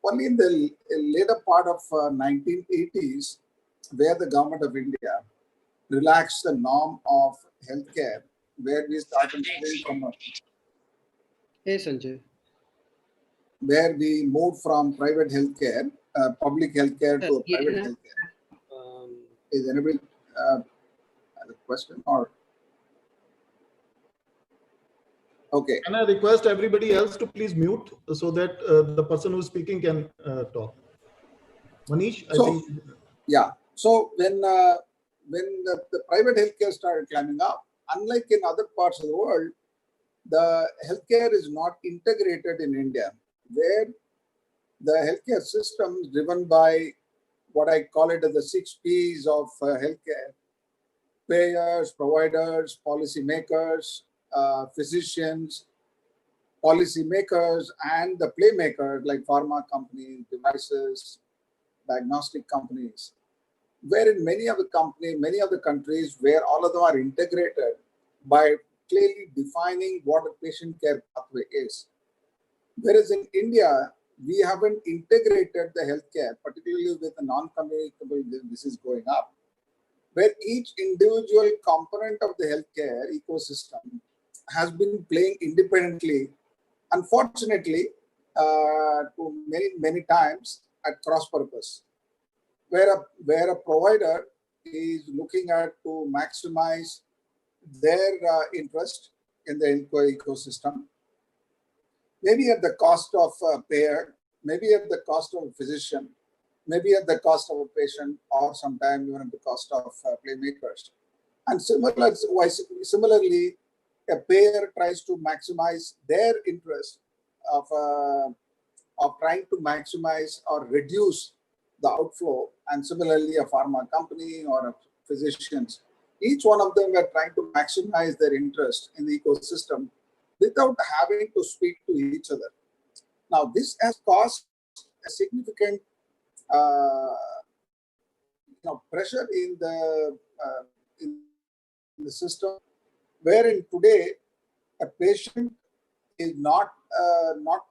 only in the later part of 1980s, where the government of India relaxed the norm of healthcare, where we started moving from Hey Sanjay. where we moved from private healthcare, public healthcare to private Yeah. healthcare. Is anybody has a question or? Okay. Can I request everybody else to please mute so that the person who's speaking can talk? Manish, I So, think. yeah. So when the private healthcare started climbing up, unlike in other parts of the world, the healthcare is not integrated in India, where the healthcare system is driven by what I call it as the 6 Ps of healthcare: payers, providers, policymakers, physicians, policymakers, and the playmakers like pharma companies, devices, diagnostic companies. Where in many of the countries where all of them are integrated by clearly defining what a patient care pathway is. Whereas in India, we haven't integrated the healthcare, particularly with the non-communicable disease going up, where each individual component of the healthcare ecosystem has been playing independently, unfortunately, to many times at cross purpose, where a provider is looking at to maximize their interest in the ecosystem, maybe at the cost of a payer, maybe at the cost of a physician, maybe at the cost of a patient, or sometimes even at the cost of playmakers. And similarly, a payer tries to maximize their interest of trying to maximize or reduce the outflow, and similarly a pharma company or a physicians. Each one of them were trying to maximize their interest in the ecosystem without having to speak to each other. Now, this has caused a significant pressure in the system, wherein today a patient is not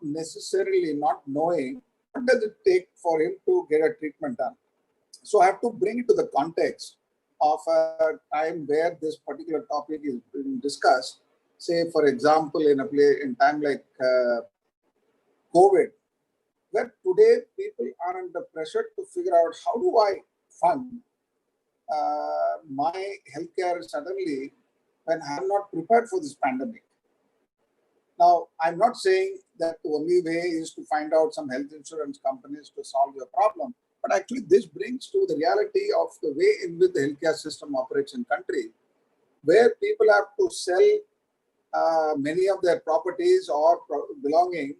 necessarily not knowing what does it take for him to get a treatment done. So I have to bring it to the context of a time where this particular topic is being discussed. Say, for example, in time like COVID, where today people are under pressure to figure out how do I fund my healthcare suddenly when I'm not prepared for this pandemic. Now, I'm not saying that the only way is to find out some health insurance companies to solve your problem, but actually this brings to the reality of the way in which the healthcare system operates in country, where people have to sell many of their properties or belonging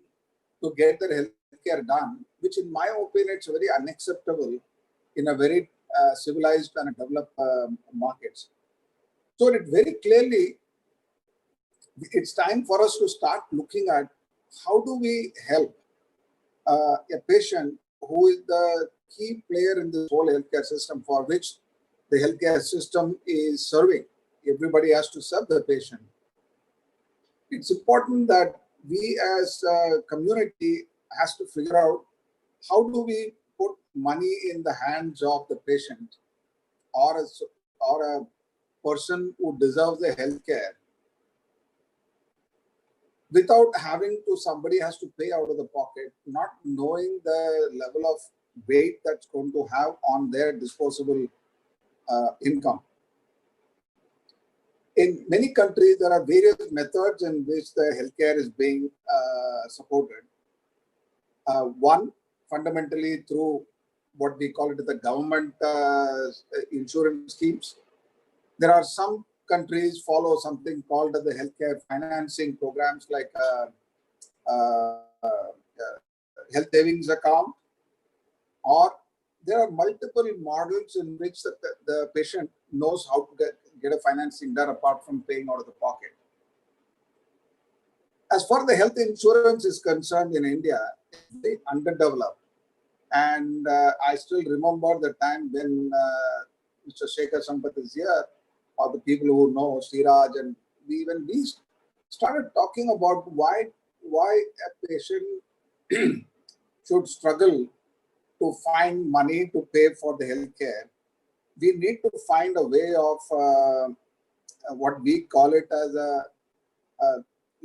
to get their healthcare done, which in my opinion is very unacceptable in a very civilized and developed markets. So it very clearly, it's time for us to start looking at how do we help a patient who is the key player in the whole healthcare system, for which the healthcare system is serving. Everybody has to serve the patient. It's important that we as a community has to figure out how do we put money in the hands of the patient or a person who deserves the healthcare without having to, somebody has to pay out of the pocket, not knowing the level of weight that's going to have on their disposable income. In many countries, there are various methods in which the healthcare is being supported. One, fundamentally through what we call it the government insurance schemes. There are some countries follow something called the healthcare financing programs like health savings account, or there are multiple models in which the patient knows how to get a financing done apart from paying out of the pocket. As far as the health insurance is concerned in India, it's very underdeveloped. And I still remember the time when Mr. Shekhar Sampath is here, or the people who know Siraj, and when we started talking about why a patient should struggle to find money to pay for the healthcare, we need to find a way of what we call it as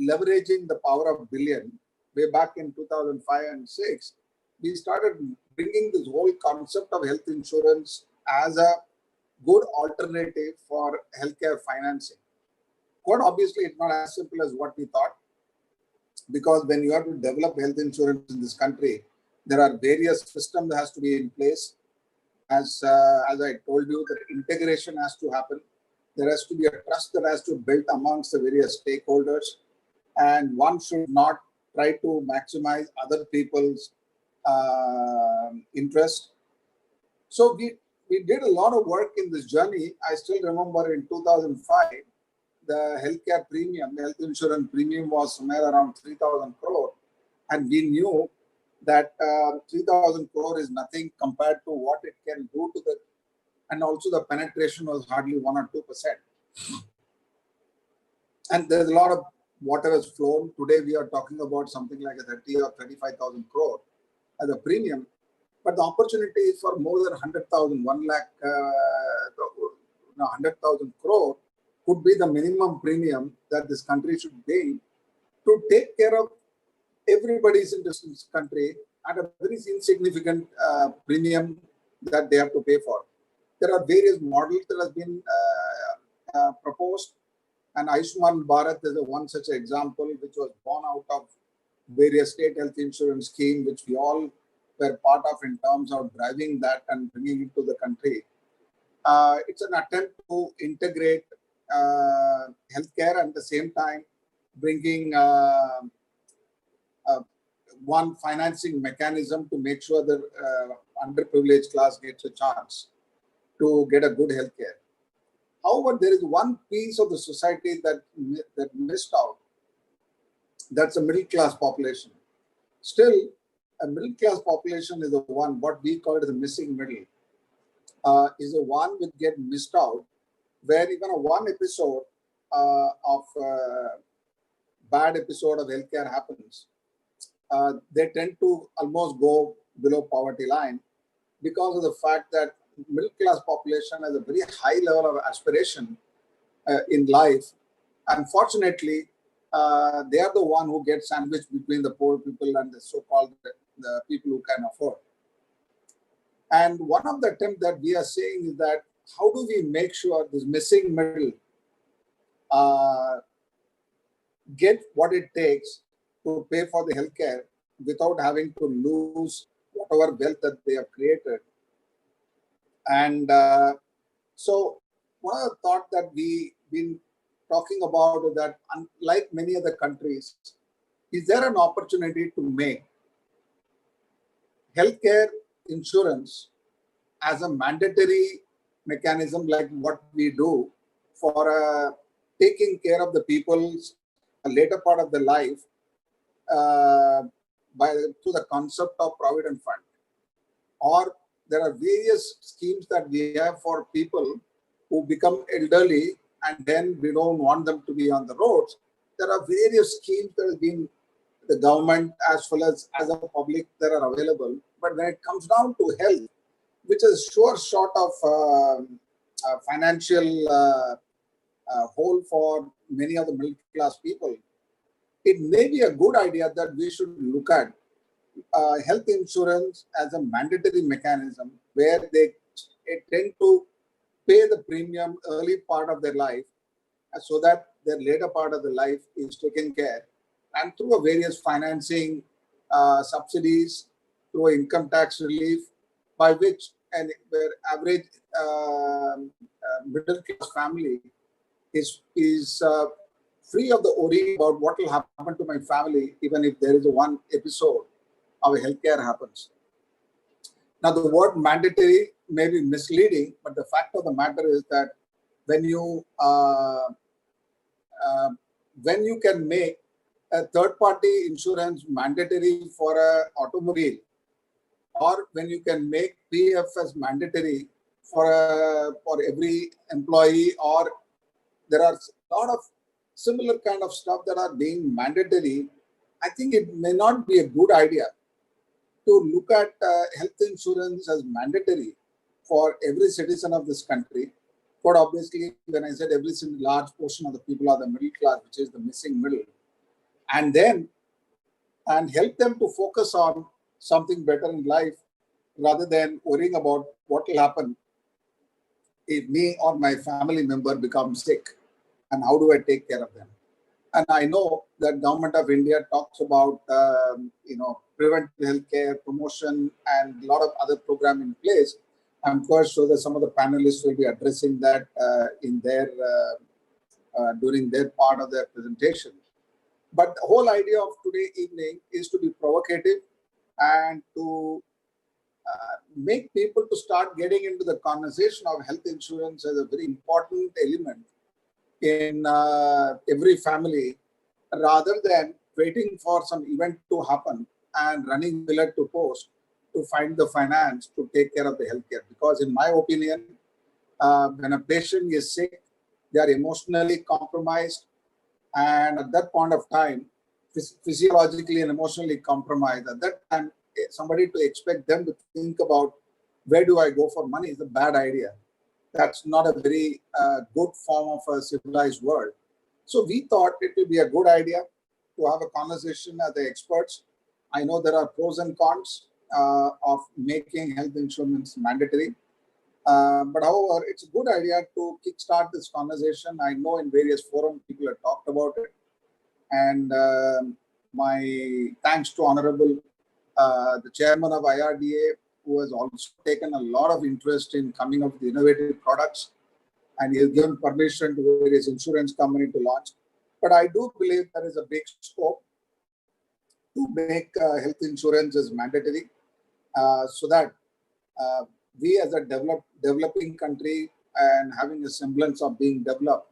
leveraging the power of billion. Way back in 2005 and 6, we started bringing this whole concept of health insurance as a good alternative for healthcare financing. Quite obviously, it's not as simple as what we thought, because when you have to develop health insurance in this country, there are various systems that has to be in place. As I told you, the integration has to happen. There has to be a trust that has to be built amongst the various stakeholders, and one should not try to maximize other people's interest. So we did a lot of work in this journey. I still remember in 2005, the healthcare premium, health insurance premium was somewhere around 3,000 crore. And we knew that 3,000 crore is nothing compared to what it can do to the, and also the penetration was hardly 1 or 2%. And there's a lot of water has flown. Today we are talking about something like a 30 or 35,000 crore as a premium. But the opportunity is for more than 100,000, 1 lakh, 100,000 crore could be the minimum premium that this country should pay to take care of everybody's interest in this country at a very insignificant premium that they have to pay for. There are various models that have been proposed, and Ayushman Bharat is one such example, which was born out of various state health insurance schemes, which we all were part of in terms of driving that and bringing it to the country. It's an attempt to integrate healthcare and at the same time bringing one financing mechanism to make sure that underprivileged class gets a chance to get a good healthcare. However, there is one piece of the society that missed out. That's a middle class population. Still, a middle class population is the one, what we call it the missing middle, is the one which get missed out, where even a one episode of bad episode of healthcare happens, they tend to almost go below poverty line because of the fact that middle class population has a very high level of aspiration in life. Unfortunately, they are the one who get sandwiched between the poor people and the so-called the people who can afford. And one of the attempts that we are saying is that how do we make sure this missing middle get what it takes to pay for the healthcare without having to lose whatever wealth that they have created. And so one of the thought that we've been talking about is that unlike many other countries, is there an opportunity to make healthcare insurance as a mandatory mechanism like what we do for taking care of the people's later part of their life through the concept of provident fund? Or there are various schemes that we have for people who become elderly and then we don't want them to be on the roads. There are various schemes that have been the government as well as a public that are available. But when it comes down to health, which is sure short of financial hole for many of the middle class people, it may be a good idea that we should look at health insurance as a mandatory mechanism where they tend to pay the premium early part of their life so that their later part of the life is taken care, and through a various financing subsidies, through income tax relief, by which an average middle class family is free of the worry about what will happen to my family even if there is a one episode of healthcare happens. Now, the word mandatory may be misleading, but the fact of the matter is that when you can make a third-party insurance mandatory for an automobile, or when you can make PFS mandatory for every employee, or there are a lot of similar kind of stuff that are being mandatory, I think it may not be a good idea to look at health insurance as mandatory for every citizen of this country. But obviously, when I said every single large portion of the people are the middle class, which is the missing middle, and help them to focus on something better in life rather than worrying about what will happen if me or my family member becomes sick and how do I take care of them. And I know that Government of India talks about preventive healthcare, promotion, and a lot of other program in place. I'm quite sure that some of the panelists will be addressing that in their during their part of their presentation. But the whole idea of today evening is to be provocative and to make people to start getting into the conversation of health insurance as a very important element in every family, rather than waiting for some event to happen and running pillar to post to find the finance to take care of the healthcare. Because in my opinion, when a patient is sick, they are emotionally compromised, and at that point of time, physiologically and emotionally compromised. At that time, somebody to expect them to think about where do I go for money is a bad idea. That's not a very good form of a civilized world. So we thought it would be a good idea to have a conversation as the experts. I know there are pros and cons of making health insurance mandatory. But however, it's a good idea to kickstart this conversation. I know in various forums people have talked about it. And my thanks to Honorable the Chairman of IRDA, who has also taken a lot of interest in coming up with innovative products, and he has given permission to various insurance companies to launch. But I do believe there is a big scope to make health insurance as mandatory, so that we as a developing country and having a semblance of being developed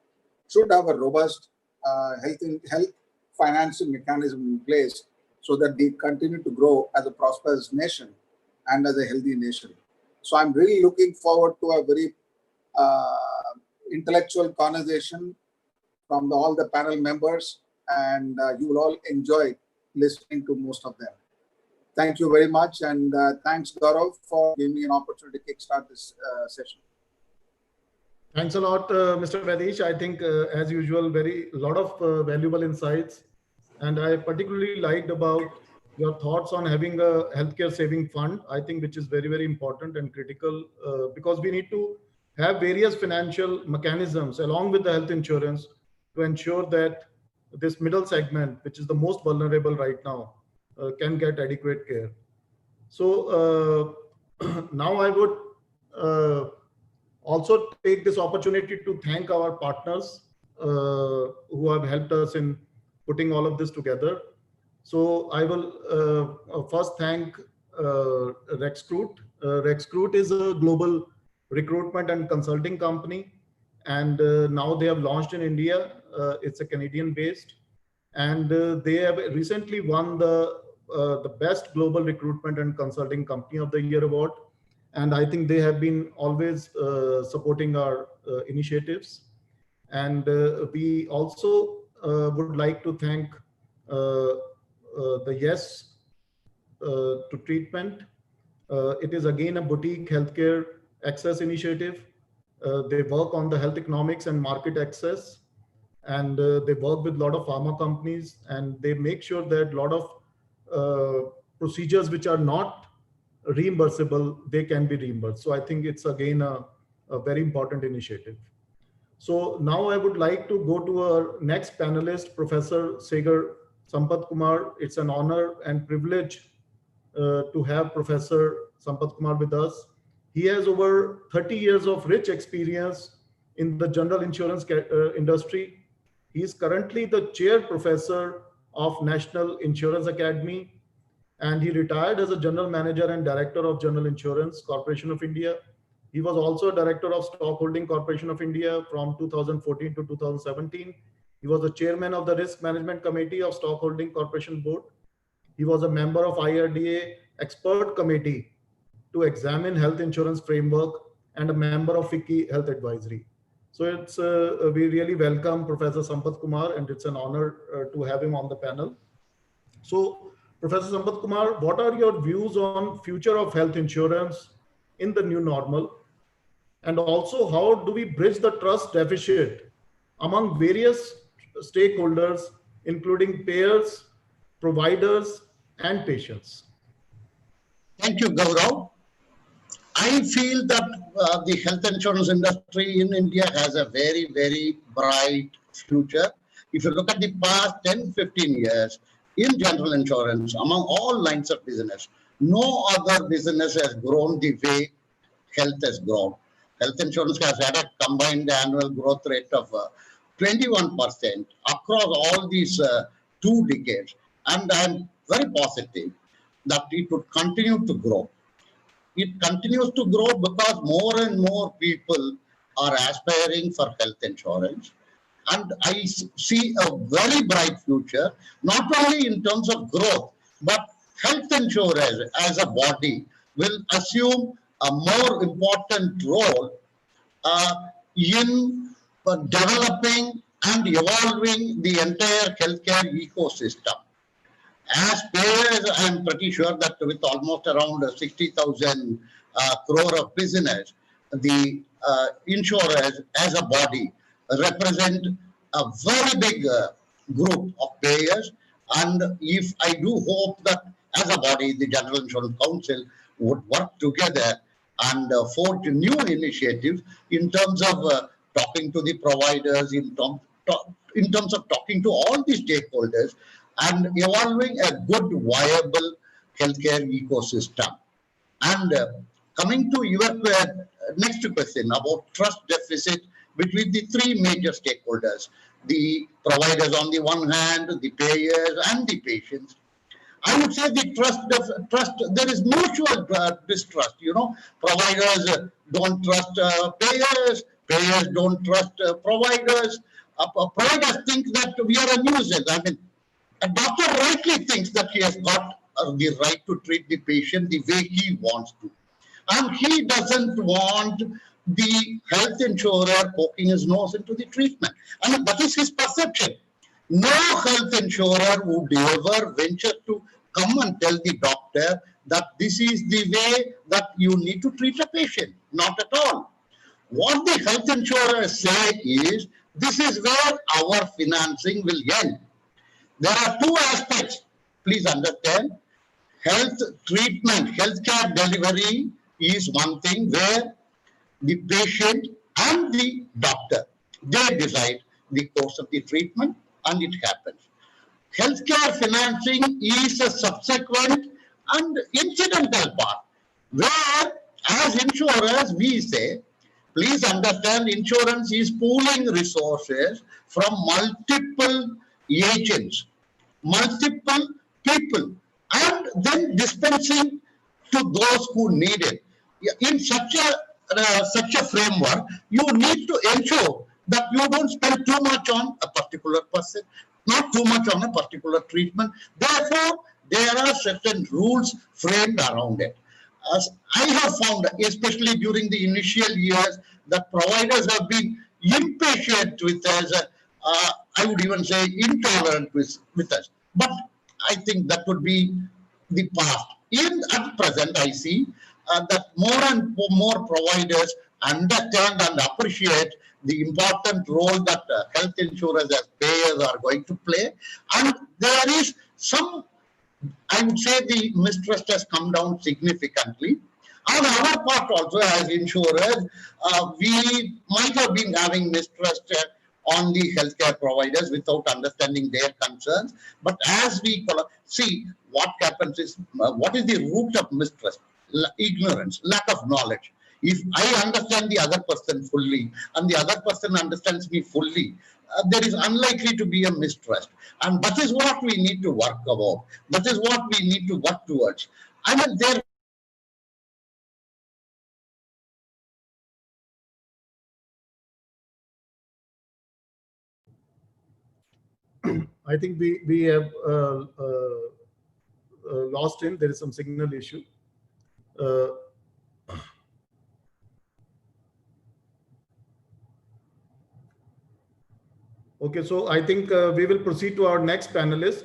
should have a robust health financing mechanism in place, so that we continue to grow as a prosperous nation and as a healthy nation. So I'm really looking forward to a very intellectual conversation from all the panel members, and you will all enjoy listening to most of them. Thank you very much, and thanks, Gaurav, for giving me an opportunity to kickstart this session. Thanks a lot, Mr. Vadish. I think, as usual, lot of valuable insights. And I particularly liked about your thoughts on having a healthcare saving fund, I think, which is very, very important and critical, because we need to have various financial mechanisms along with the health insurance to ensure that this middle segment, which is the most vulnerable right now, can get adequate care. So now I would also take this opportunity to thank our partners who have helped us in putting all of this together. So I will first thank Rexcruit. Rexcruit is a global recruitment and consulting company, and now they have launched in India. It's a Canadian based, and they have recently won the best global recruitment and consulting company of the year award. And I think they have been always supporting our initiatives. And we also would like to thank the Yes to Treatment. It is again a boutique healthcare access initiative. They work on the health economics and market access, and they work with a lot of pharma companies, and they make sure that a lot of procedures which are not reimbursable, they can be reimbursed. So I think it's again a very important initiative. So now I would like to go to our next panelist, Professor Segar Sampath Kumar. It's an honor and privilege to have Professor Sampath Kumar with us. He has over 30 years of rich experience in the general insurance industry. He is currently the chair professor of National Insurance Academy, and he retired as a general manager and director of General Insurance Corporation of India. He was also a director of Stock Holding Corporation of India from 2014 to 2017. He was the chairman of the Risk Management Committee of Stock Holding Corporation Board. He was a member of IRDA Expert Committee to examine health insurance framework and a member of FICCI Health Advisory. So it's we really welcome Professor Sampath Kumar, and it's an honor to have him on the panel. So Professor Sampat Kumar, what are your views on future of health insurance in the new normal? And also, how do we bridge the trust deficit among various stakeholders, including payers, providers, and patients? Thank you, Gaurav. I feel that the health insurance industry in India has a very, very bright future. If you look at the past 10, 15 years in general insurance, among all lines of business, no other business has grown the way health has grown. Health insurance has had a combined annual growth rate of 21% across all these 2 decades. And I'm very positive that it would continue to grow. It continues to grow because more and more people are aspiring for health insurance. And I see a very bright future, not only in terms of growth, but health insurance as a body will assume a more important role in developing and evolving the entire healthcare ecosystem. As payers, I'm pretty sure that with almost around 60,000 crore of business, the insurers as a body represent a very big group of payers. And if I do hope that as a body, the General Insurance Council would work together and forge new initiatives in terms of talking to the providers, in terms of talking to all the stakeholders and evolving a good, viable healthcare ecosystem. And coming to your next question about trust deficit between the 3 major stakeholders, the providers on the one hand, the payers and the patients. I would say the trust, there is mutual distrust. Providers don't trust payers don't trust providers. Providers think that we are a nuisance. I mean, a doctor rightly thinks that he has got the right to treat the patient the way he wants to. And he doesn't want the health insurer poking his nose into the treatment. I mean, that is his perception. No health insurer would ever venture to come and tell the doctor that this is the way that you need to treat a patient. Not at all. What the health insurers say is, this is where our financing will end. There are 2 aspects, please understand. Health treatment, healthcare delivery is one thing where the patient and the doctor, they decide the course of the treatment and it happens. Healthcare financing is a subsequent and incidental part where as insurers we say, please understand insurance is pooling resources from multiple agents, multiple people, and then dispensing to those who need it. In such a framework, you need to ensure that you don't spend too much on a particular person, not too much on a particular treatment. Therefore, there are certain rules framed around it. As I have found, especially during the initial years, that providers have been impatient with us. I would even say intolerant with us. But I think that would be the past. At present, I see that more and more providers understand and appreciate the important role that health insurers as payers are going to play. And there is some, I would say the mistrust has come down significantly. On our part also as insurers, we might have been having mistrust on the healthcare providers without understanding their concerns. But as we see, what happens is, what is the root of mistrust? Ignorance, lack of knowledge. If I understand the other person fully and the other person understands me fully, there is unlikely to be a mistrust. And that is what we need to work about. That is what we need to work towards. I mean, there I think we have lost him. There is some signal issue. Okay, so I think we will proceed to our next panelist.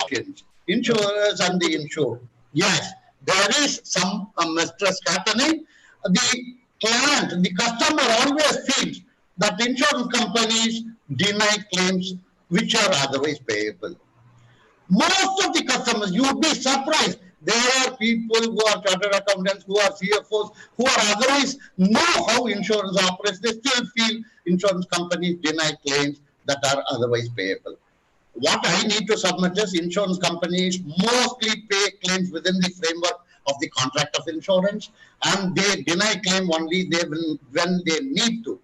insurers and the insured. Yes, there is some mistrust happening. The client, the customer always feels that insurance companies deny claims which are otherwise payable. Most of the customers, you would be surprised. There are people who are chartered accountants, who are CFOs, who are otherwise know how insurance operates. They still feel insurance companies deny claims that are otherwise payable. What I need to submit is insurance companies mostly pay claims within the framework of the contract of insurance, and they deny claim only when they need to.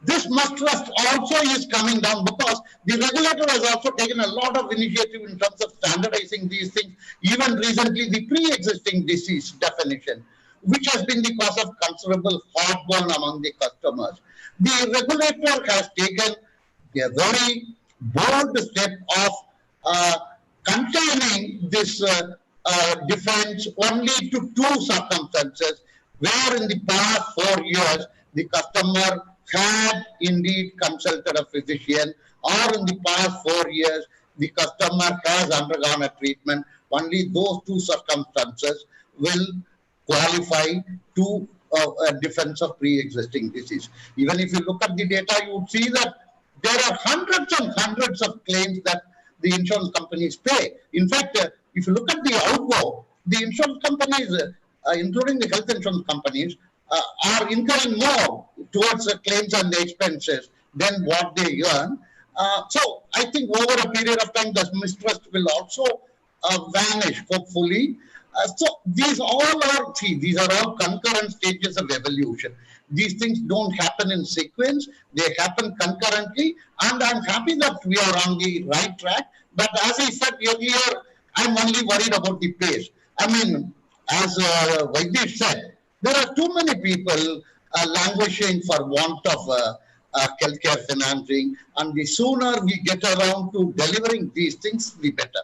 This mistrust also is coming down because the regulator has also taken a lot of initiative in terms of standardizing these things. Even recently, the pre-existing disease definition, which has been the cause of considerable heartburn among the customers. The regulator has taken a very bold step of containing this defense only to two circumstances, where in the past 4 years, the customer had indeed consulted a physician, or in the past 4 years, the customer has undergone a treatment. Only those two circumstances will qualify to a defense of pre-existing disease. Even if you look at the data, you would see that there are hundreds and hundreds of claims that the insurance companies pay. In fact, if you look at the outgo, the insurance companies, including the health insurance companies, are incurring more towards the claims and the expenses than what they earn. So I think over a period of time, the mistrust will also vanish, hopefully. So these all concurrent stages of evolution. These things don't happen in sequence, they happen concurrently, and I'm happy that we are on the right track. But as I said earlier, I'm only worried about the pace. I mean, as Vaidheesh said, there are too many people languishing for want of healthcare financing, and the sooner we get around to delivering these things, the better.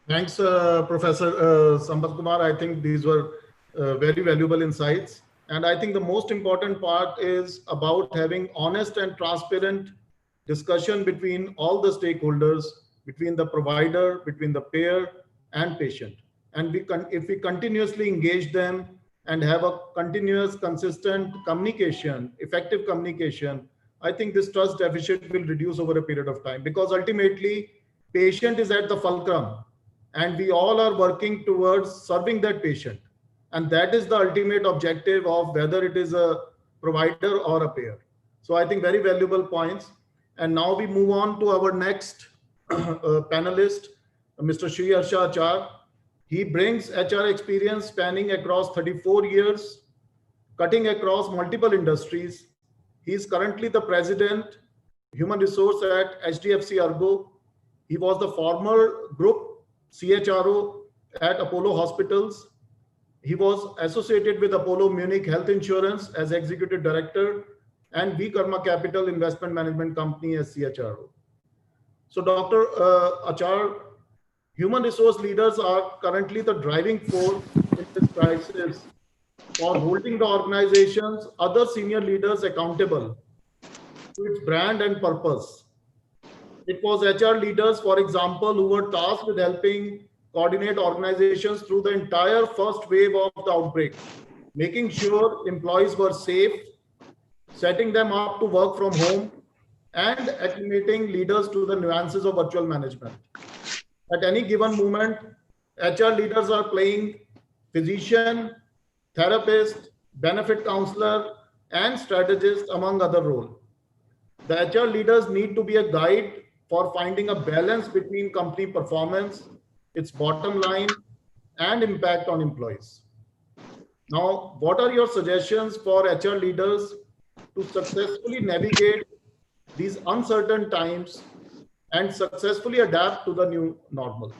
Thanks, Professor Sampath Kumar. I think these were very valuable insights. And I think the most important part is about having honest and transparent discussion between all the stakeholders, between the provider, between the payer and patient. And if we continuously engage them and have a continuous, consistent communication, effective communication, I think this trust deficit will reduce over a period of time, because ultimately patient is at the fulcrum and we all are working towards serving that patient. And that is the ultimate objective of whether it is a provider or a payer. So I think very valuable points. And now we move on to our next panelist, Mr. Sri Harsha Achar. He brings HR experience spanning across 34 years, cutting across multiple industries. He is currently the president, human resource at HDFC Ergo. He was the former group CHRO at Apollo Hospitals. He was associated with Apollo Munich Health Insurance as executive director and V Karma Capital Investment Management Company as CHRO. So Dr. Achar, human resource leaders are currently the driving force in this crisis for holding the organization's other senior leaders accountable to its brand and purpose. It was HR leaders, for example, who were tasked with helping coordinate organizations through the entire first wave of the outbreak, making sure employees were safe, setting them up to work from home, and acclimating leaders to the nuances of virtual management. At any given moment, HR leaders are playing physician, therapist, benefit counselor, and strategist, among other roles. The HR leaders need to be a guide for finding a balance between company performance, its bottom line, and impact on employees. Now, what are your suggestions for HR leaders to successfully navigate these uncertain times and successfully adapt to the new normal?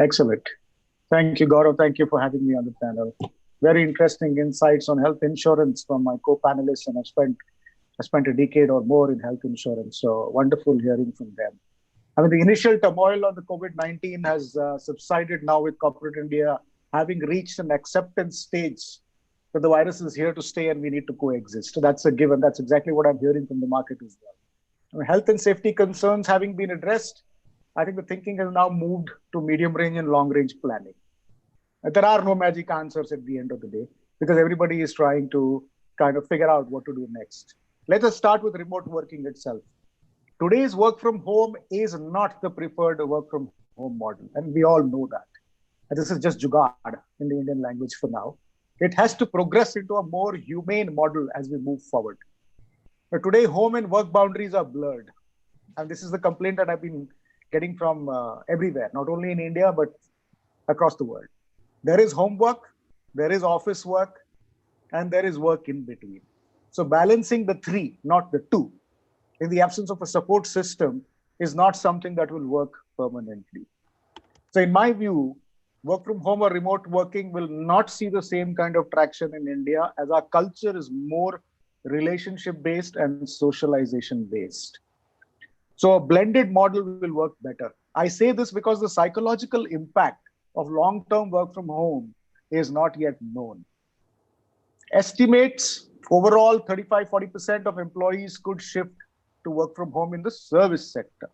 Excellent. Thank you, Gaurav. Thank you for having me on the panel. Very interesting insights on health insurance from my co-panelists, and I spent a decade or more in health insurance. So wonderful hearing from them. I mean, the initial turmoil on the COVID-19 has subsided now, with corporate India having reached an acceptance stage that the virus is here to stay and we need to coexist. So that's a given. That's exactly what I'm hearing from the market as well. I mean, health and safety concerns having been addressed, I think the thinking has now moved to medium range and long range planning. There are no magic answers at the end of the day because everybody is trying to kind of figure out what to do next. Let us start with remote working itself. Today's work from home is not the preferred work from home model, and we all know that. And this is just jugaad in the Indian language for now. It has to progress into a more humane model as we move forward. But today, home and work boundaries are blurred. And this is the complaint that I've been getting from everywhere, not only in India, but across the world. There is homework, there is office work, and there is work in between. So balancing the three, not the two, in the absence of a support system is not something that will work permanently. So in my view, work from home or remote working will not see the same kind of traction in India as our culture is more relationship based and socialization based. So a blended model will work better. I say this because the psychological impact of long-term work from home is not yet known. Estimates overall 35-40% of employees could shift to work from home in the service sector.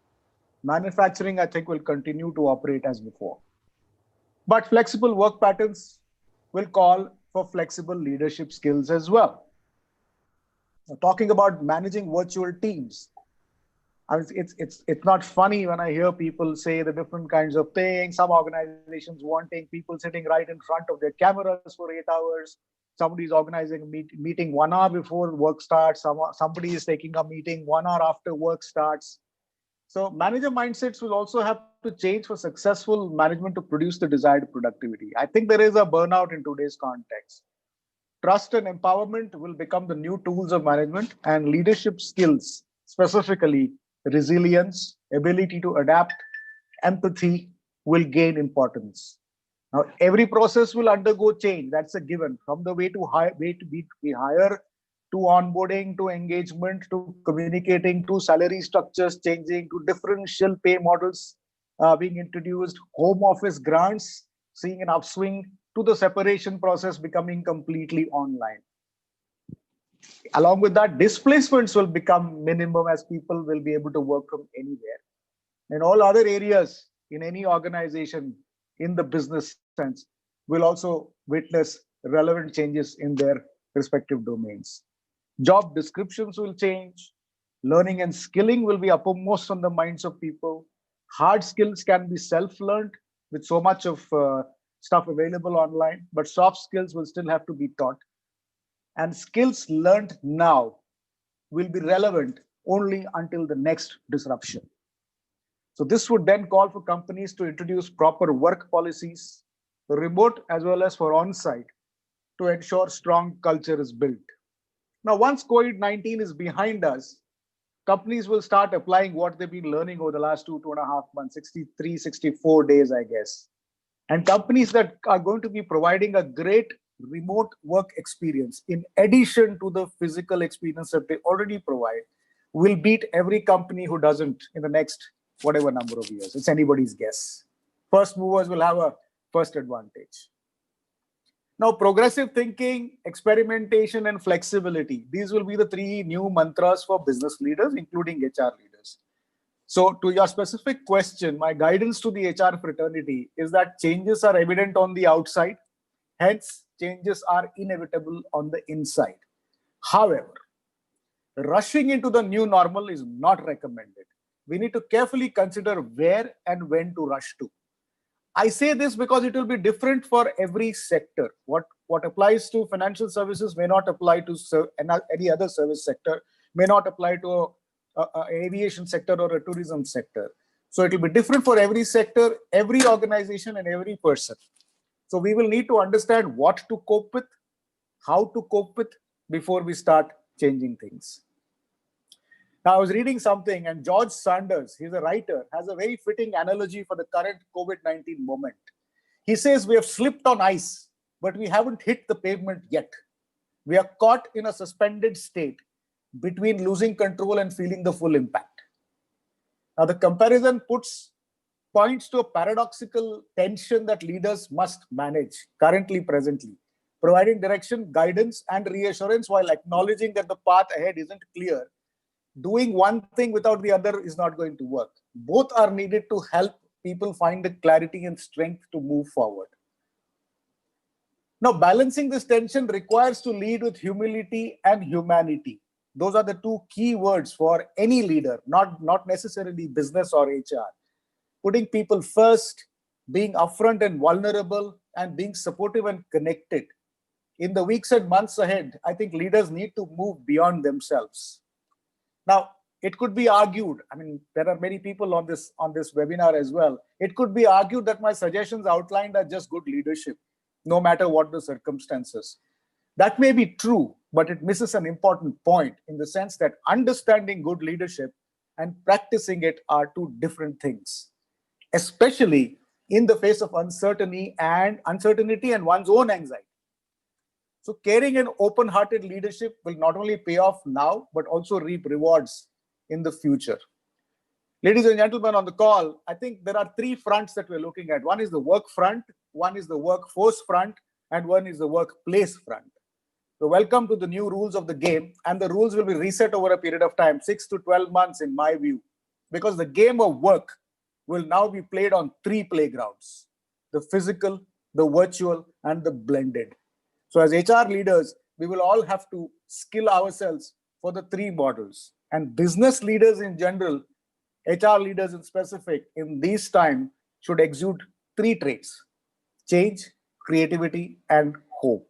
Manufacturing, I think, will continue to operate as before. But flexible work patterns will call for flexible leadership skills as well. Now, talking about managing virtual teams, it's not funny when I hear people say the different kinds of things. Some organizations wanting people sitting right in front of their cameras for 8 hours. Somebody's organizing a meeting 1 hour before work starts. Somebody is taking a meeting 1 hour after work starts. So manager mindsets will also have to change for successful management to produce the desired productivity. I think there is a burnout in today's context. Trust and empowerment will become the new tools of management, and leadership skills, specifically resilience, ability to adapt, empathy, will gain importance. Now, every process will undergo change. That's a given. From the way to hire, we hire, to onboarding, to engagement, to communicating, to salary structures changing, to differential pay models being introduced, home office grants seeing an upswing, to the separation process becoming completely online. Along with that, displacements will become minimum as people will be able to work from anywhere. In all other areas, in any organization, in the business sense, will also witness relevant changes in their respective domains. Job descriptions will change. Learning and skilling will be uppermost on the minds of people. Hard skills can be self-learned with so much of stuff available online, but soft skills will still have to be taught. And skills learned now will be relevant only until the next disruption. So this would then call for companies to introduce proper work policies, remote as well as for on-site, to ensure strong culture is built. Now, once COVID-19 is behind us, companies will start applying what they've been learning over the last 2.5 months, 63, 64 days, I guess. And companies that are going to be providing a great remote work experience, in addition to the physical experience that they already provide, will beat every company who doesn't in the next whatever number of years. It's anybody's guess. First movers will have a first advantage. Now, progressive thinking, experimentation, and flexibility. These will be the three new mantras for business leaders, including HR leaders. So to your specific question, my guidance to the HR fraternity is that changes are evident on the outside. Hence, changes are inevitable on the inside. However, rushing into the new normal is not recommended. We need to carefully consider where and when to rush to. I say this because it will be different for every sector. What applies to financial services may not apply to any other service sector, may not apply to an aviation sector or a tourism sector. So it will be different for every sector, every organization, and every person. So we will need to understand what to cope with, how to cope with before we start changing things. Now, I was reading something, and George Sanders, he's a writer, has a very fitting analogy for the current COVID-19 moment. He says we have slipped on ice, but we haven't hit the pavement yet. We are caught in a suspended state between losing control and feeling the full impact. Now, the comparison points to a paradoxical tension that leaders must manage currently, presently, providing direction, guidance, and reassurance while acknowledging that the path ahead isn't clear doing one thing without the other is not going to work. Both are needed to help people find the clarity and strength to move forward. Now, balancing this tension requires to lead with humility and humanity. Those are the two key words for any leader, not necessarily business or HR. Putting people first, being upfront and vulnerable, and being supportive and connected. In the weeks and months ahead, I think leaders need to move beyond themselves. Now, it could be argued, I mean, there are many people on this webinar as well. It could be argued that my suggestions outlined are just good leadership, no matter what the circumstances. That may be true, but it misses an important point in the sense that understanding good leadership and practicing it are two different things, especially in the face of uncertainty and one's own anxiety. So caring and open-hearted leadership will not only pay off now, but also reap rewards in the future. Ladies and gentlemen on the call, I think there are three fronts that we're looking at. One is the work front, one is the workforce front, and one is the workplace front. So welcome to the new rules of the game, and the rules will be reset over a period of time, 6 to 12 months in my view, because the game of work will now be played on three playgrounds: the physical, the virtual, and the blended. So as HR leaders, we will all have to skill ourselves for the three models. And business leaders in general, HR leaders in specific, in these times should exude three traits: change, creativity, and hope.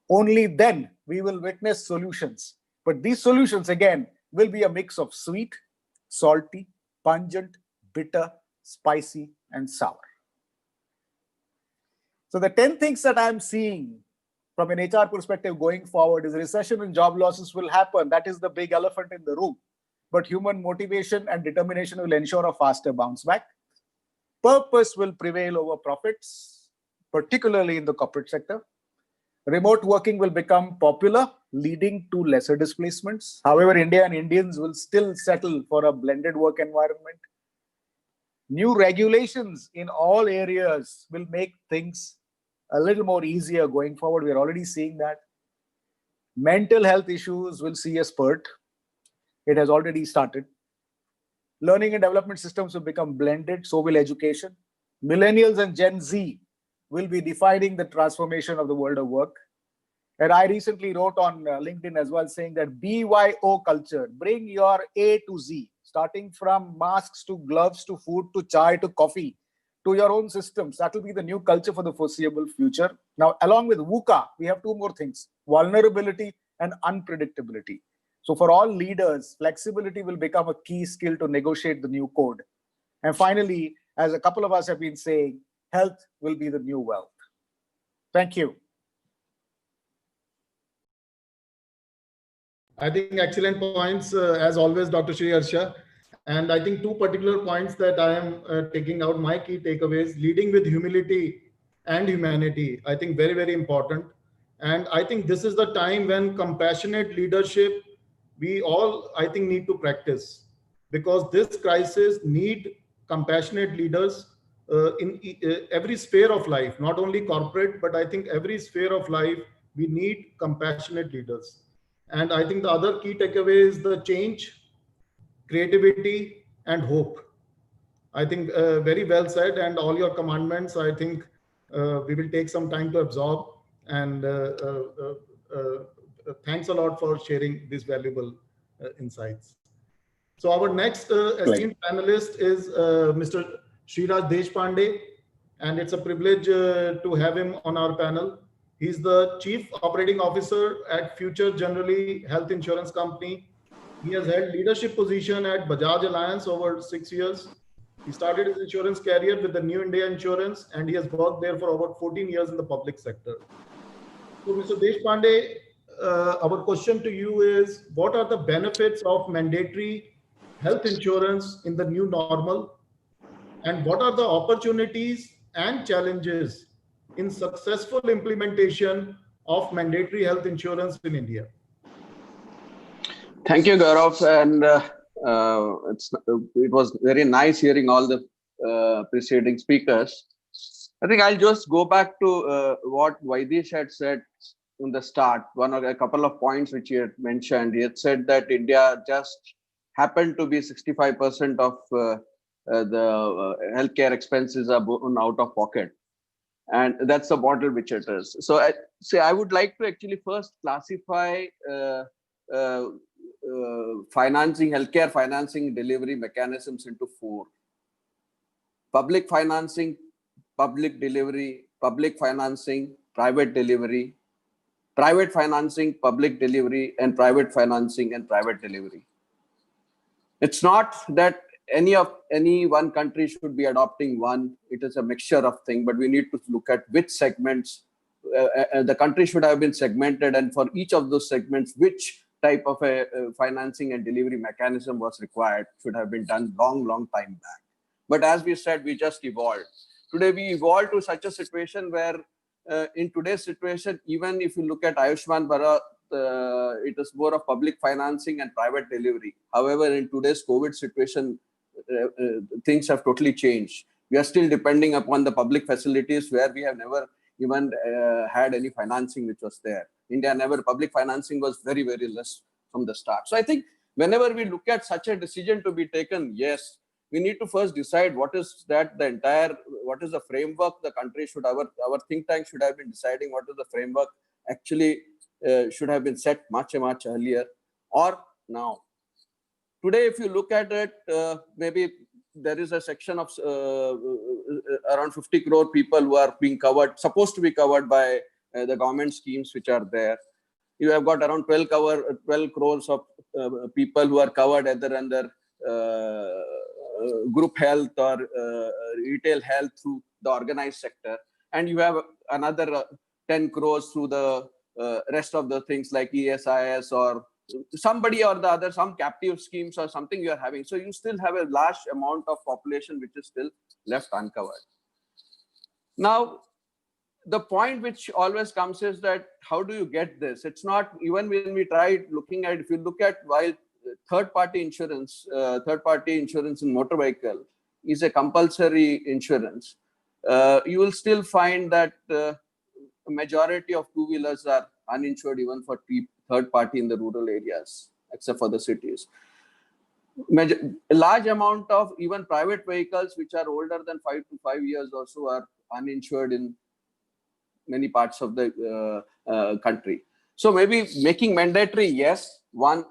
Only then we will witness solutions. But these solutions, again, will be a mix of sweet, salty, pungent, bitter, spicy, and sour. So the 10 things that I'm seeing from an HR perspective going forward is recession and job losses will happen. That is the big elephant in the room. But human motivation and determination will ensure a faster bounce back. Purpose will prevail over profits, particularly in the corporate sector. Remote working will become popular, leading to lesser displacements. However, India and Indians will still settle for a blended work environment. New regulations in all areas will make things a little more easier going forward. We're already seeing that. Mental health issues will see a spurt. It has already started. Learning and development systems will become blended, so will education. Millennials and Gen Z will be defining the transformation of the world of work. And I recently wrote on LinkedIn as well, saying that BYO culture, bring your A to Z, starting from masks to gloves to food to chai to coffee, to your own systems. That will be the new culture for the foreseeable future. Now, along with VUCA, we have two more things: vulnerability and unpredictability. So for all leaders, flexibility will become a key skill to negotiate the new code. And finally, as a couple of us have been saying, health will be the new wealth. Thank you. I think excellent points, as always, Dr. Shri Harsha. And I think two particular points that I am taking out, my key takeaways: leading with humility and humanity. I think very, very important. And I think this is the time when compassionate leadership, we all, I think, need to practice, because this crisis need compassionate leaders in every sphere of life, not only corporate, but I think every sphere of life, we need compassionate leaders. And I think the other key takeaway is the change, creativity, and hope. I think very well said, and all your commandments, I think we will take some time to absorb. And thanks a lot for sharing these valuable insights. So our next esteemed panelist is Mr. Sriraj Deshpande, and it's a privilege to have him on our panel. He's the Chief Operating Officer at Future Generali Health Insurance Company. He has held leadership position at Bajaj Allianz over 6 years. He started his insurance career with the New India Insurance, and he has worked there for over 14 years in the public sector. So, Mr. Deshpande, our question to you is, what are the benefits of mandatory health insurance in the new normal? And what are the opportunities and challenges in successful implementation of mandatory health insurance in India? Thank you, Gaurav. And it was very nice hearing all the preceding speakers. I think I'll just go back to what Vaidesh had said in the start, one or a couple of points which he had mentioned. He had said that India just happen to be 65% of the healthcare expenses are borne out of pocket. And that's the model which it is. So I would like to actually first classify healthcare financing delivery mechanisms into 4: public financing, public delivery, public financing, private delivery, private financing, public delivery, and private financing and private delivery. It's not that any one country should be adopting one. It is a mixture of things, but we need to look at which segments the country should have been segmented, and for each of those segments, which type of a financing and delivery mechanism was required should have been done long time back. But as we said, we just evolved. Today, we evolved to such a situation where in today's situation, even if you look at Ayushman Bharat, it is more of public financing and private delivery. However, in today's COVID situation, things have totally changed. We are still depending upon the public facilities where we have never even had any financing which was there. Public financing was very less from the start. So I think whenever we look at such a decision to be taken, yes, we need to first decide what is the framework the country should, our think tank should have been deciding what is the framework actually should have been set much earlier or now. Today, if you look at it, maybe there is a section of around 50 crore people who are being covered, supposed to be covered by the government schemes which are there. You have got around 12 crores of people who are covered either under group health or retail health through the organized sector. And you have another 10 crores through the rest of the things like ESIS or somebody or the other, some captive schemes or something you are having. So you still have a large amount of population which is still left uncovered. Now, the point which always comes is that how do you get this? It's not, even when we try looking at, if you look at while third-party insurance in motor vehicle is a compulsory insurance, you will still find that a majority of two-wheelers are uninsured even for third party in the rural areas, except for the cities. A large amount of even private vehicles which are older than 5 years also are uninsured in many parts of the country. So maybe making mandatory, yes, one.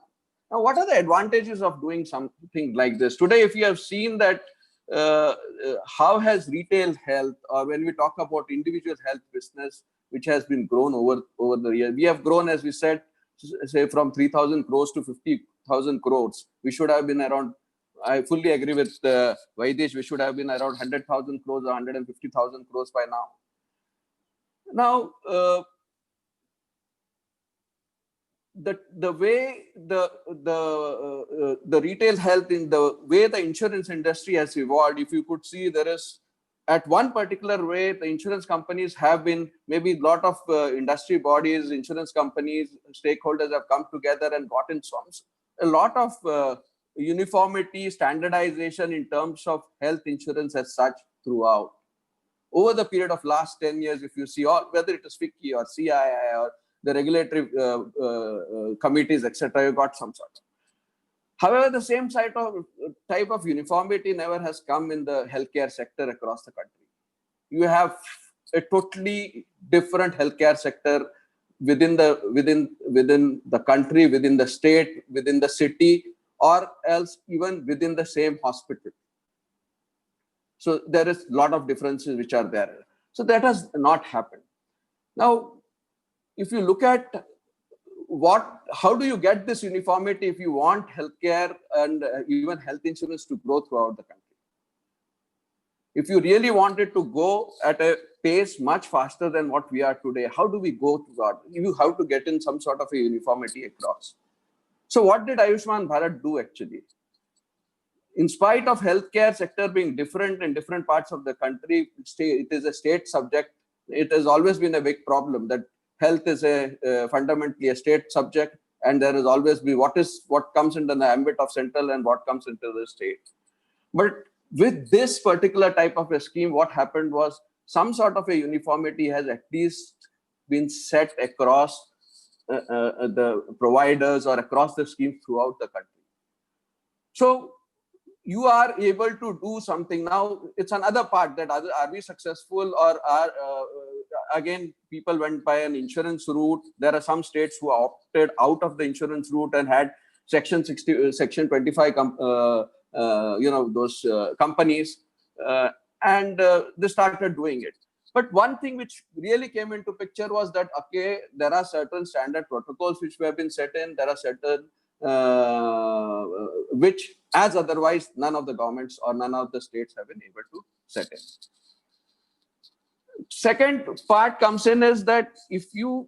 Now, what are the advantages of doing something like this? Today, if you have seen that how has retail health, or when we talk about individual health business, which has been grown over the years, we have grown, as we said, say from 3,000 crores to 50,000 crores. We should have been around, I fully agree with Vaidesh, we should have been around 100,000 crores or 150,000 crores by now. Now, the way the retail health, in the way the insurance industry has evolved, if you could see, there is at one particular way, the insurance companies have been, maybe a lot of industry bodies, insurance companies, stakeholders have come together and gotten a lot of uniformity, standardization in terms of health insurance as such throughout. Over the period of last 10 years, if you see all, whether it is FICCI or CII or the regulatory committees, etc., you got some sort of. However, the same type of uniformity never has come in the healthcare sector across the country. You have a totally different healthcare sector within the country, within the state, within the city, or else even within the same hospital. So there is a lot of differences which are there. So that has not happened. Now, if you look at how do you get this uniformity if you want healthcare and even health insurance to grow throughout the country? If you really wanted to go at a pace much faster than what we are today, how do we go to that? You have to get in some sort of a uniformity across. So what did Ayushman Bharat do actually? In spite of healthcare sector being different in different parts of the country, it is a state subject. It has always been a big problem that health is fundamentally a state subject, and there is always be what comes into the ambit of central and what comes into the state. But with this particular type of a scheme, what happened was some sort of a uniformity has at least been set across the providers or across the schemes throughout the country. So you are able to do something. Now it's another part that are we successful, or are again people went by an insurance route. There are some states who opted out of the insurance route and had section 60, section 25 those companies, and they started doing it. But one thing which really came into picture was that, okay, there are certain standard protocols which have been set in. There are certain which as otherwise none of the governments or none of the states have been able to set in. Second part comes in is that if you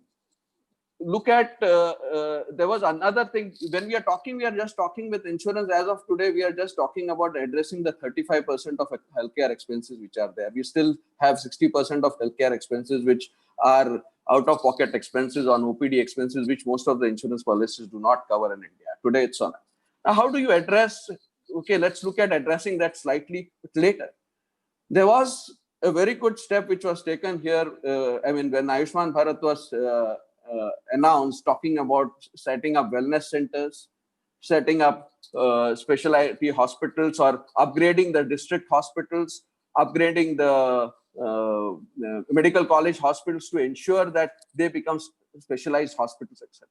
look at, there was another thing, when we are just talking with insurance as of today, we are just talking about addressing the 35% of healthcare expenses which are there. We still have 60% of healthcare expenses which are out-of-pocket expenses on OPD expenses, which most of the insurance policies do not cover in India. Today it's on us. Now, how do you address, okay, let's look at addressing that slightly later. There was a very good step which was taken here. When Ayushman Bharat was announced, talking about setting up wellness centers, setting up specialty hospitals, or upgrading the district hospitals, upgrading the medical college hospitals to ensure that they become specialized hospitals, etc.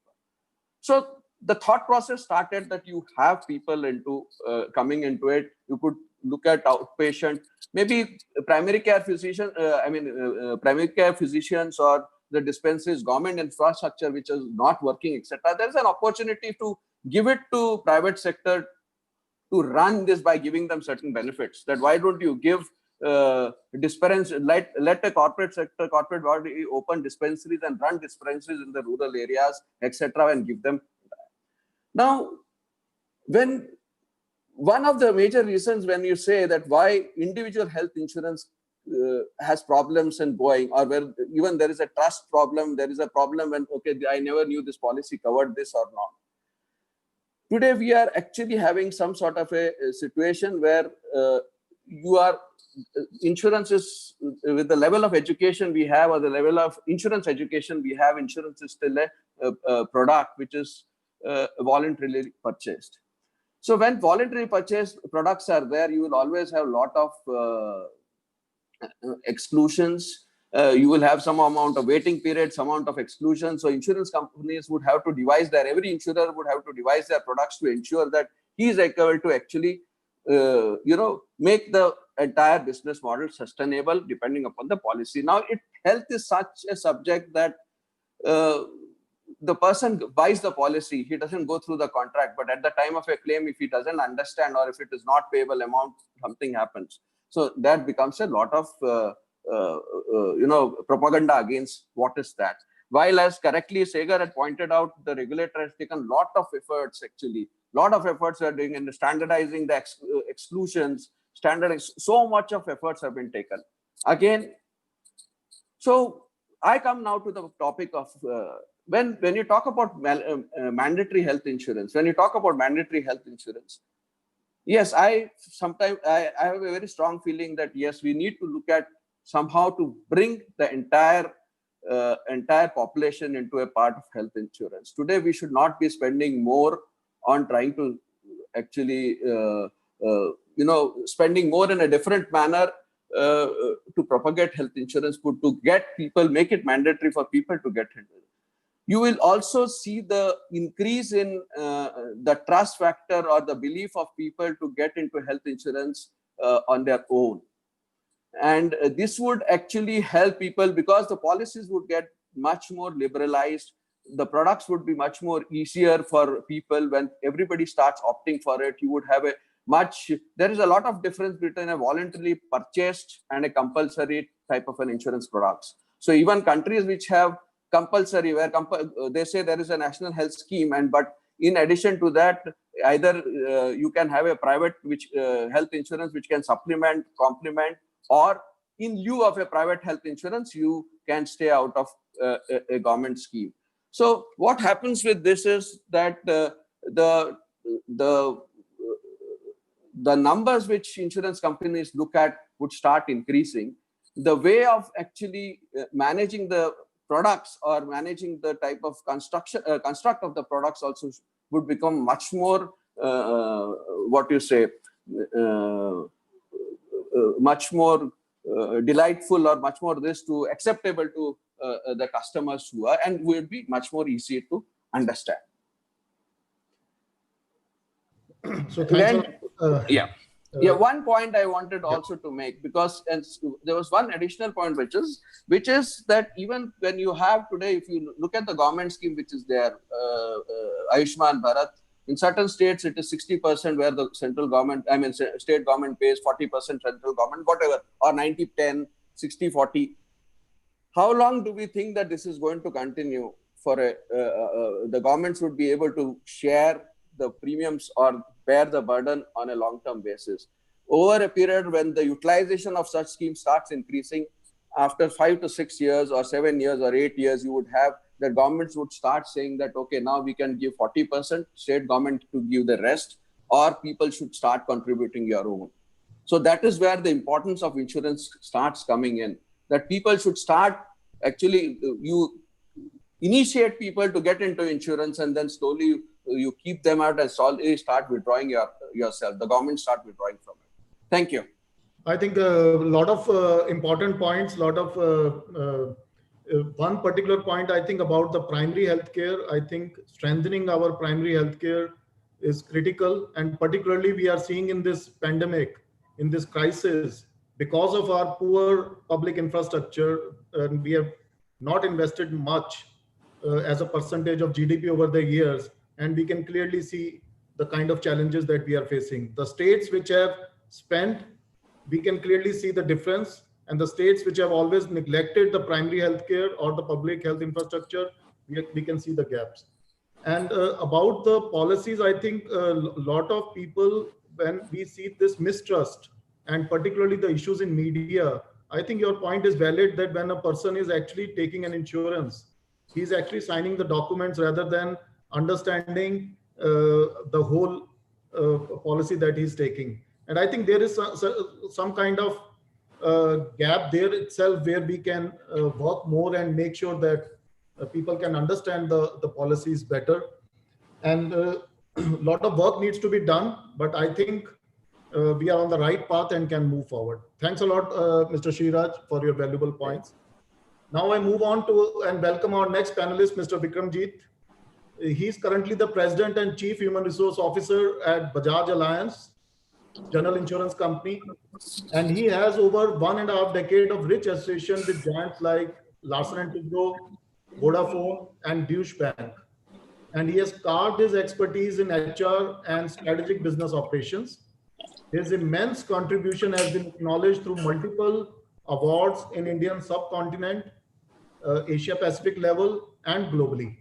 So the thought process started that you have people into coming into it. You could look at outpatient, maybe primary care physician, primary care physicians, or the dispensaries, government infrastructure which is not working, etc. There is an opportunity to give it to private sector to run this by giving them certain benefits. That why don't you give dispensaries, let a corporate sector, corporate body open dispensaries and run dispensaries in the rural areas, etc., and give them. Now, when one of the major reasons when you say that why individual health insurance has problems in going, or where even there is a trust problem, there is a problem when, okay, I never knew this policy covered this or not. Today, we are actually having some sort of a situation where insurance is, with the level of education we have, or the level of insurance education we have, insurance is still a product which is voluntarily purchased. So when voluntary purchase products are there, you will always have a lot of exclusions. You will have some amount of waiting period, some amount of exclusion. So insurance companies would have to devise every insurer would have to devise their products to ensure that he is able to actually, make the entire business model sustainable depending upon the policy. Now, health is such a subject that the person buys the policy, he doesn't go through the contract, but at the time of a claim, if he doesn't understand, or if it is not payable amount, something happens. So that becomes a lot of propaganda against what is that. While, as correctly Sagar had pointed out, the regulator has taken a lot of efforts, actually. A lot of efforts are doing in standardizing the exclusions, so much of efforts have been taken. Again, so I come now to the topic of when you talk about mandatory health insurance, yes, I have a very strong feeling that yes, we need to look at somehow to bring the entire population into a part of health insurance. Today, we should not be spending more on trying to actually, spending more in a different manner to propagate health insurance, but to get people, make it mandatory for people to get it. You will also see the increase in the trust factor or the belief of people to get into health insurance on their own. And this would actually help people because the policies would get much more liberalized. The products would be much more easier for people. When everybody starts opting for it, you would have there is a lot of difference between a voluntarily purchased and a compulsory type of an insurance products. So even countries which have compulsory, where they say there is a national health scheme, but in addition to that, either you can have a private health insurance which can supplement, complement, or in lieu of a private health insurance, you can stay out of a government scheme. So what happens with this is that the numbers which insurance companies look at would start increasing. The way of actually managing the products or managing the type of construct of the products also would become much more what you say, much more delightful or much more acceptable to the customers who are, and will be much more easy to understand. So thanks. Yeah, one point I wanted also to make, because there was one additional point, which is that even when you have today, if you look at the government scheme which is there, Ayushman Bharat, in certain states it is 60% where the central government, state government pays 40%, central government, whatever, or 90-10, 60-40. How long do we think that this is going to continue for the governments would be able to share the premiums or bear the burden on a long-term basis? Over a period when the utilization of such schemes starts increasing, after 5 to 6 years or 7 years or 8 years, you would have the governments would start saying that, okay, now we can give 40%, state government to give the rest, or people should start contributing your own. So that is where the importance of insurance starts coming in, that people should start, actually, you initiate people to get into insurance, and then slowly you keep them out and slowly start withdrawing yourself. The government start withdrawing from it. Thank you. I think a lot of important points, one particular point I think about the primary healthcare. I think strengthening our primary healthcare is critical, and particularly we are seeing in this pandemic, in this crisis, because of our poor public infrastructure, and we have not invested much as a percentage of GDP over the years, and we can clearly see the kind of challenges that we are facing. The states which have spent, we can clearly see the difference, and the states which have always neglected the primary healthcare or the public health infrastructure, we can see the gaps. And about the policies, I think a lot of people, when we see this mistrust, and particularly the issues in media, I think your point is valid, that when a person is actually taking an insurance, he's actually signing the documents rather than understanding the whole policy that he's taking. And I think there is some kind of gap there itself where we can work more and make sure that people can understand the policies better. And a lot of work needs to be done, but I think we are on the right path and can move forward. Thanks a lot, Mr. Sriraj, for your valuable points. Now I move on to and welcome our next panelist, Mr. Bikramjit. He's currently the President and Chief Human Resource Officer at Bajaj Allianz General Insurance Company, and he has over 1.5 decades of rich association with giants like Larsen & Toubro, Vodafone, and Deutsche Bank. And he has carved his expertise in HR and strategic business operations. His immense contribution has been acknowledged through multiple awards in Indian subcontinent, Asia Pacific level, and globally.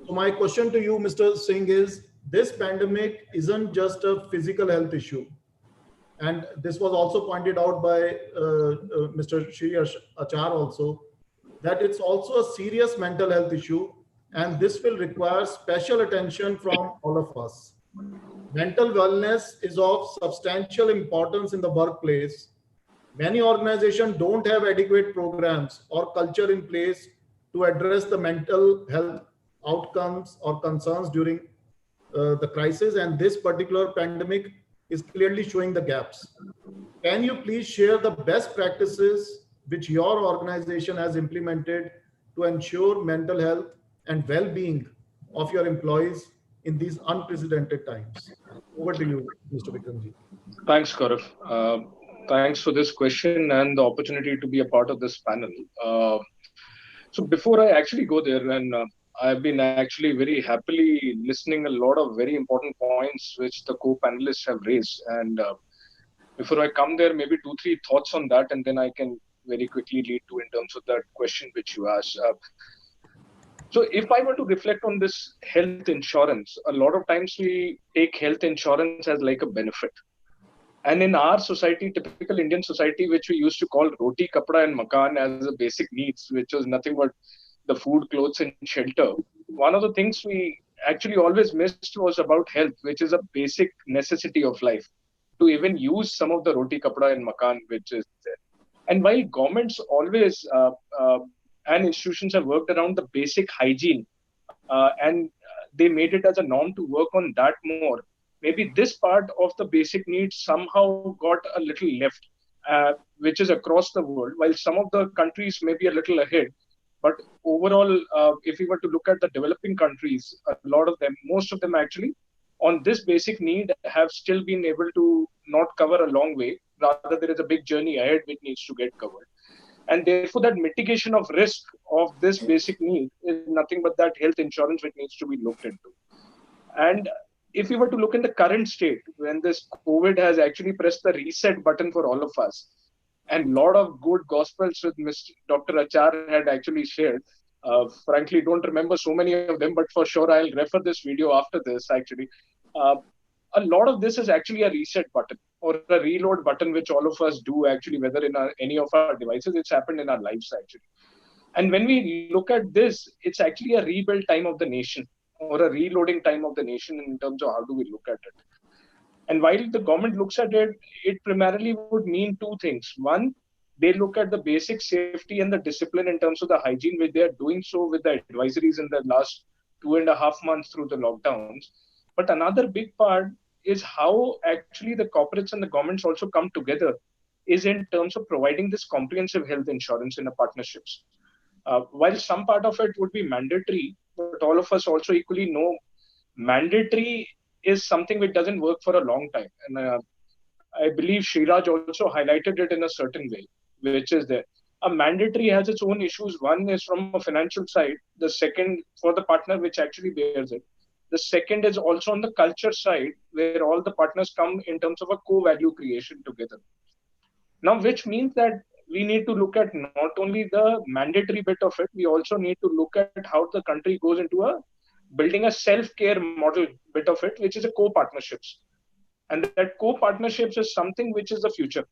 So my question to you, Mr. Singh, is this pandemic isn't just a physical health issue. And this was also pointed out by Mr. Shri Achar also, that it's also a serious mental health issue, and this will require special attention from all of us. Mental wellness is of substantial importance in the workplace. Many organizations don't have adequate programs or culture in place to address the mental health outcomes or concerns during the crisis, and this particular pandemic is clearly showing the gaps. Can you please share the best practices which your organization has implemented to ensure mental health and well-being of your employees in these unprecedented times? Over to you, Mr. Bikramji. Thanks, Gaurav. Thanks for this question and the opportunity to be a part of this panel. So before I actually go there, and I've been actually very happily listening a lot of very important points which the co-panelists have raised. And before I come there, maybe 2-3 thoughts on that, and then I can very quickly lead to in terms of that question which you asked. So if I were to reflect on this health insurance, a lot of times we take health insurance as like a benefit. And in our society, typical Indian society, which we used to call roti, kapda and makan as a basic needs, which was nothing but the food, clothes and shelter. One of the things we actually always missed was about health, which is a basic necessity of life, to even use some of the roti, kapda and makan, which is there. And while governments always and institutions have worked around the basic hygiene and they made it as a norm to work on that more, maybe this part of the basic needs somehow got a little left, which is across the world, while some of the countries may be a little ahead. But overall, if we were to look at the developing countries, a lot of them, most of them actually, on this basic need have still been able to not cover a long way. Rather, there is a big journey ahead which needs to get covered. And therefore, that mitigation of risk of this basic need is nothing but that health insurance which needs to be looked into. And if we were to look in the current state, when this COVID has actually pressed the reset button for all of us, and a lot of good gospels with Dr. Achar had actually shared. Frankly, don't remember so many of them, but for sure I'll refer this video after this actually. A lot of this is actually a reset button or a reload button, which all of us do actually, whether in any of our devices, it's happened in our lives actually. And when we look at this, it's actually a rebuild time of the nation or a reloading time of the nation in terms of how do we look at it. And while the government looks at it, it primarily would mean two things. One, they look at the basic safety and the discipline in terms of the hygiene, which they are doing so with the advisories in the last 2.5 months through the lockdowns. But another big part is how actually the corporates and the governments also come together is in terms of providing this comprehensive health insurance in the partnerships. While some part of it would be mandatory, but all of us also equally know mandatory is something which doesn't work for a long time. And I believe Sriraj also highlighted it in a certain way, which is that a mandatory has its own issues. One is from a financial side. The second, for the partner which actually bears it. The second is also on the culture side, where all the partners come in terms of a co-value creation together. Now, which means that we need to look at not only the mandatory bit of it, we also need to look at how the country goes into building a self-care model bit of it, which is a co-partnerships. And that co-partnerships is something which is the future.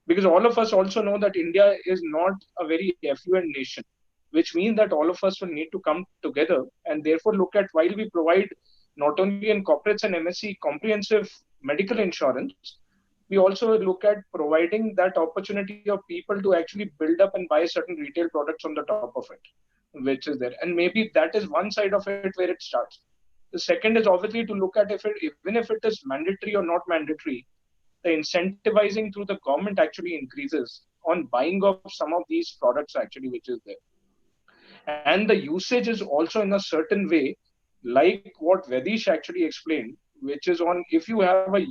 Because all of us also know that India is not a very affluent nation, which means that all of us will need to come together and therefore look at, while we provide not only in corporates and MSC comprehensive medical insurance, we also look at providing that opportunity of people to actually build up and buy certain retail products on the top of it, which is there. And maybe that is one side of it where it starts. The second is obviously to look at even if it is mandatory or not mandatory, the incentivizing through the government actually increases on buying of some of these products actually, which is there. And the usage is also in a certain way, like what Vedish actually explained, which is on if you have a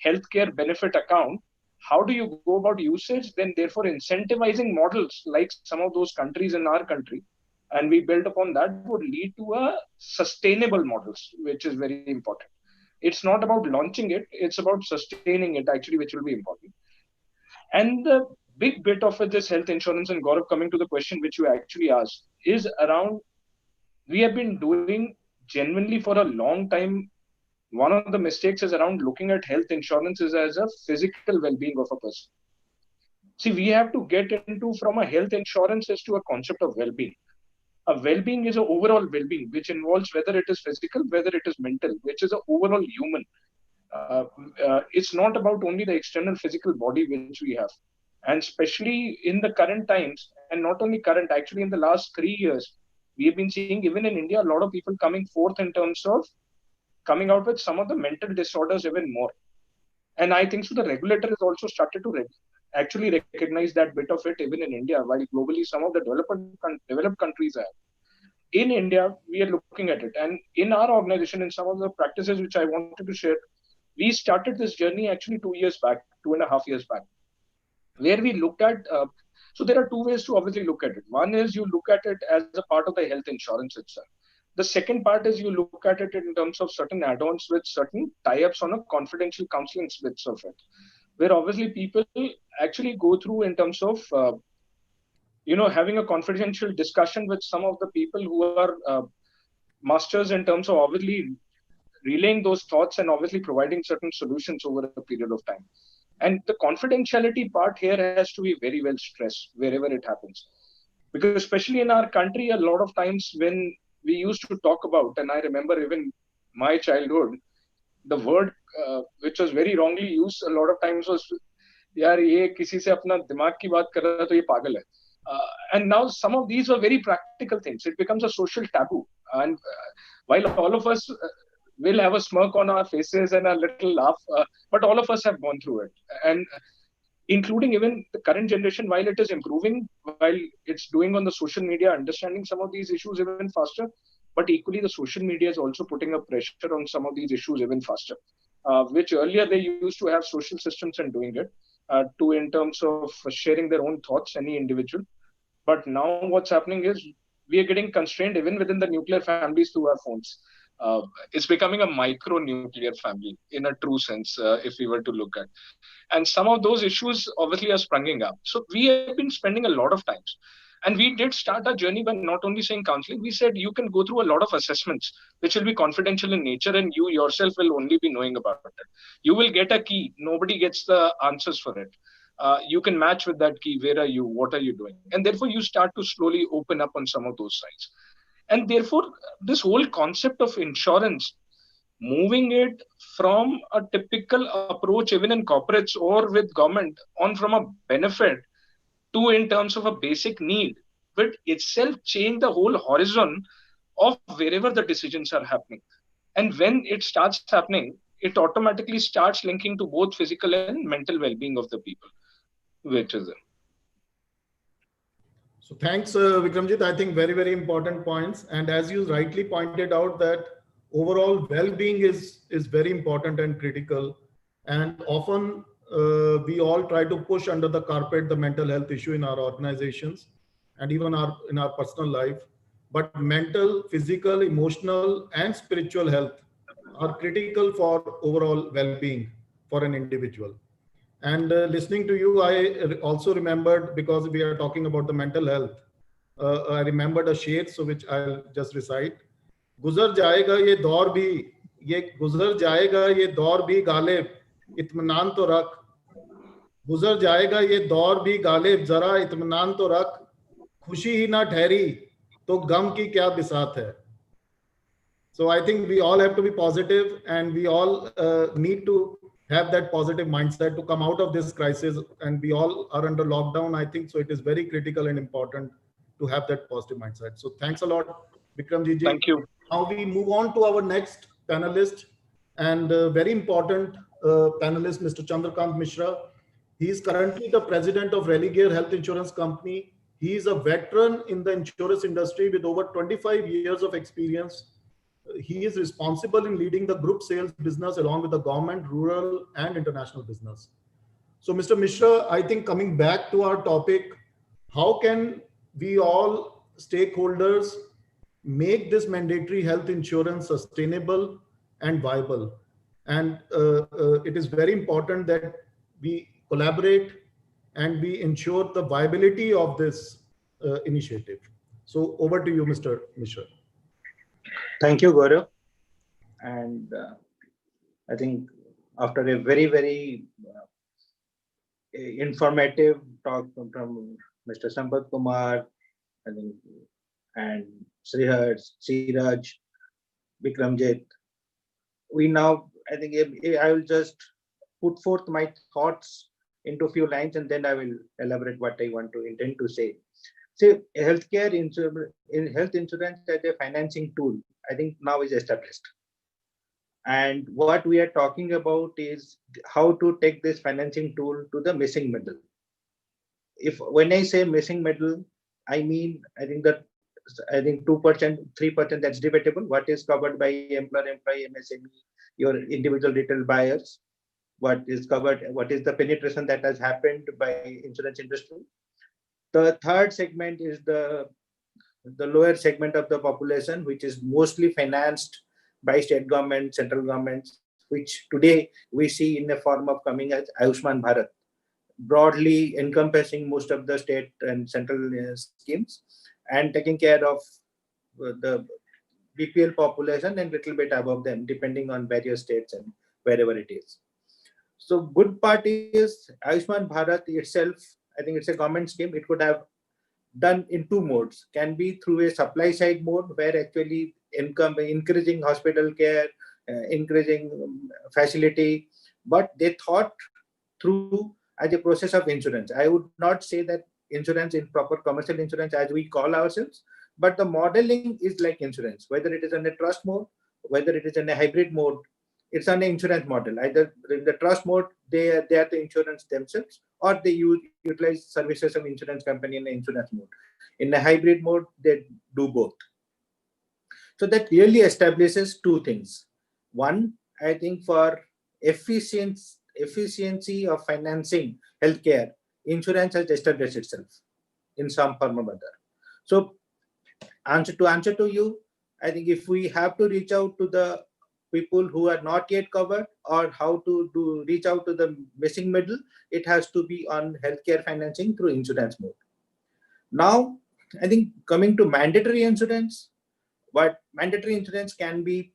healthcare benefit account, how do you go about usage? Then therefore incentivizing models like some of those countries in our country, and we build upon that, would lead to a sustainable models, which is very important. It's not about launching it, it's about sustaining it actually, which will be important. And the big bit of it, this health insurance, and Gaurav, coming to the question which you actually asked, is around, we have been doing genuinely for a long time. One of the mistakes is around looking at health insurances as a physical well-being of a person. See, we have to get into from a health insurance as to a concept of well-being. A well-being is an overall well-being, which involves whether it is physical, whether it is mental, which is an overall human. It's not about only the external physical body which we have. And especially in the current times, and not only current, actually in the last 3 years, we have been seeing even in India, a lot of people coming forth in terms of coming out with some of the mental disorders even more. And I think so the regulator has also started to actually recognize that bit of it even in India, while globally some of the developed countries have. In India, we are looking at it. And in our organization, in some of the practices which I wanted to share, we started this journey actually 2 years back, 2.5 years back, where we looked at, so there are two ways to obviously look at it. One is you look at it as a part of the health insurance itself. The second part is you look at it in terms of certain add-ons with certain tie-ups on a confidential counseling bits of it, where obviously people actually go through in terms of, having a confidential discussion with some of the people who are masters in terms of obviously relaying those thoughts and obviously providing certain solutions over a period of time. And the confidentiality part here has to be very well stressed wherever it happens. Because especially in our country, a lot of times when we used to talk about, and I remember even my childhood, the word which was very wrongly used a lot of times was, yaar ye kisi se apna dimag ki baat kar raha hai to ye pagal hai. And now some of these are very practical things. It becomes a social taboo. And while all of us we'll have a smirk on our faces and a little laugh. But all of us have gone through it. And including even the current generation, while it is improving, while it's doing on the social media, understanding some of these issues even faster, but equally the social media is also putting a pressure on some of these issues even faster, which earlier they used to have social systems and doing it to in terms of sharing their own thoughts, any individual. But now what's happening is we are getting constrained even within the nuclear families through our phones. It's becoming a micro nuclear family in a true sense, if we were to look at. And some of those issues obviously are springing up. So we have been spending a lot of times. And we did start our journey by not only saying counseling, we said you can go through a lot of assessments, which will be confidential in nature, and you yourself will only be knowing about it. You will get a key. Nobody gets the answers for it. You can match with that key. Where are you? What are you doing? And therefore, you start to slowly open up on some of those sides. And therefore, this whole concept of insurance, moving it from a typical approach, even in corporates or with government, on from a benefit to in terms of a basic need, will itself change the whole horizon of wherever the decisions are happening. And when it starts happening, it automatically starts linking to both physical and mental well-being of the people, which is it. So thanks, Vikramjit. I think very, very important points. And as you rightly pointed out, that overall well-being is very important and critical. And often we all try to push under the carpet the mental health issue in our organizations and even in our personal life. But mental, physical, emotional, and spiritual health are critical for overall well-being for an individual. And listening to you, I also remembered, because we are talking about the mental health, I remembered a sher, so which I'll just recite. गुजर जाएगा ये दौर भी, ये गुजर जाएगा ये दौर भी गालिब, इत्मीनान तो रख. गुजर जाएगा ये दौर भी गालिब, जरा इत्मीनान तो रख. खुशी ही ना ठहरी तो गम की क्या बिसात है. So I think we all have to be positive, and we all need to have that positive mindset to come out of this crisis. And we all are under lockdown, I think. So it is very critical and important to have that positive mindset. So thanks a lot, Vikramjit. Thank you. Now we move on to our next panelist, and very important panelist, Mr. Chandrakant Mishra. He is currently the president of Religare Health Insurance Company. He is a veteran in the insurance industry with over 25 years of experience. He is responsible in leading the group sales business along with the government, rural, and international business. So, Mr. Mishra, I think coming back to our topic, how can we all stakeholders make this mandatory health insurance sustainable and viable? And it is very important that we collaborate and we ensure the viability of this initiative. So over to you, Mr. Mishra. Thank you, Gaurav. And I think after a very, very informative talk from Mr. Sampath Kumar, I think, and Srihar, Siraj, Vikramjit, we now, I think I will just put forth my thoughts into a few lines, and then I will elaborate what I intend to say. See, healthcare in health insurance as a financing tool, I think now is established. And what we are talking about is how to take this financing tool to the missing middle. When I say missing middle, I mean, I think 2%, 3%, that's debatable. What is covered by employer, employee, MSME, your individual retail buyers? What is covered? What is the penetration that has happened by insurance industry? The third segment is the lower segment of the population, which is mostly financed by state government, central governments, which today we see in the form of coming as Ayushman Bharat, broadly encompassing most of the state and central schemes and taking care of the BPL population and little bit above them, depending on various states and wherever it is. So good part is Ayushman Bharat itself, I think it's a government scheme. It could have done in two modes. Can be through a supply side mode, where actually increasing hospital care, increasing facility, but they thought through as a process of insurance. I would not say that insurance in proper commercial insurance as we call ourselves, but the modeling is like insurance, whether it is on a trust mode whether it is in a hybrid mode, it's on an insurance model. Either in the trust mode, they are the insurance themselves, or they utilize services of insurance company in the insurance mode. In a hybrid mode, they do both. So that really establishes two things. One, I think for efficiency of financing healthcare, insurance has established itself in some form or other. So answer to you, I think if we have to reach out to the people who are not yet covered, or how to reach out to the missing middle, it has to be on healthcare financing through insurance mode. Now, I think coming to mandatory insurance, what mandatory insurance can be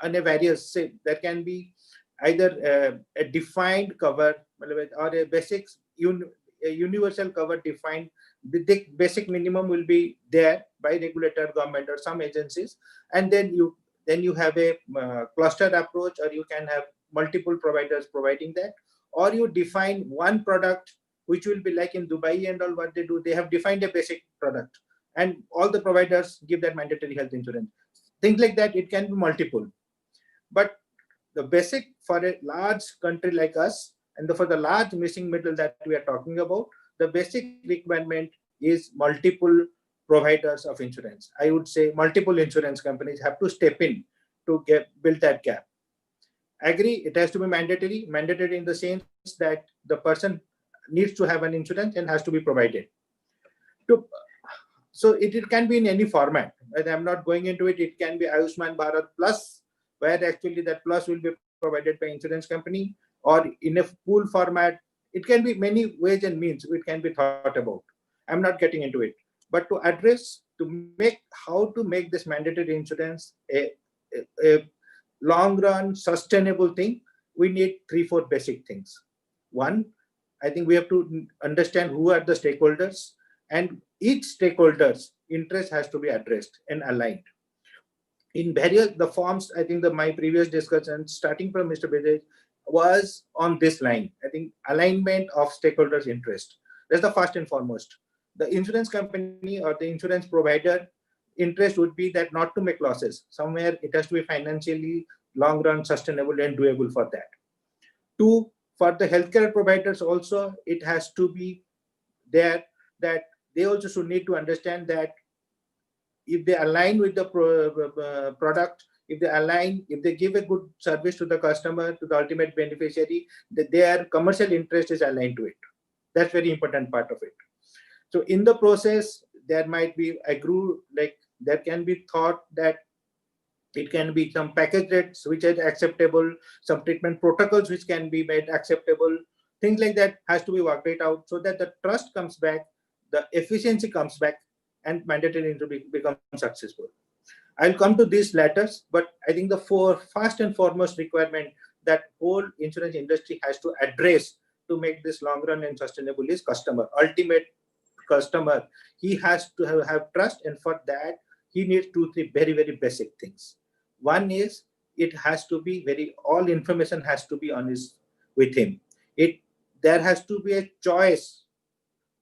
on a various, say, there can be either a defined cover or a universal cover defined. The basic minimum will be there by regulator, government, or some agencies, and then you have a cluster approach, or you can have multiple providers providing that, or you define one product, which will be like in Dubai and all. What they do, they have defined a basic product, and all the providers give that mandatory health insurance. Things like that, it can be multiple. But the basic for a large country like us, and for the large missing middle that we are talking about, the basic requirement is multiple providers of insurance. I would say multiple insurance companies have to step in to build that gap. Agree, it has to be mandatory in the sense that the person needs to have an insurance and has to be provided. So it can be in any format. And I'm not going into it. It can be Ayushman Bharat Plus, where actually that plus will be provided by insurance company, or in a pool format. It can be many ways and means it can be thought about. I'm not getting into it. But to address, how to make this mandatory insurance a long run sustainable thing, we need 3-4 basic things. One, I think we have to understand who are the stakeholders, and each stakeholder's interest has to be addressed and aligned. In various the forms, I think my previous discussion, starting from Mr. Bajaj, was on this line. I think alignment of stakeholders' interest. That's the first and foremost. The insurance company or the insurance provider interest would be that not to make losses. Somewhere it has to be financially long run sustainable and doable for that. Two, for the healthcare providers also, it has to be there that they also should need to understand that if they align with the product, if they give a good service to the customer, to the ultimate beneficiary, that their commercial interest is aligned to it. That's very important part of it. So in the process, there might be there can be thought that it can be some package rates which are acceptable, some treatment protocols which can be made acceptable. Things like that has to be worked out so that the trust comes back, the efficiency comes back, and mandatory to become successful. I'll come to these letters, but I think the first and foremost requirement that whole insurance industry has to address to make this long run and sustainable is customer. Ultimate customer, he has to have trust, and for that he needs 2-3 very, very basic things. One is it has to be all information has to be honest with him. There has to be a choice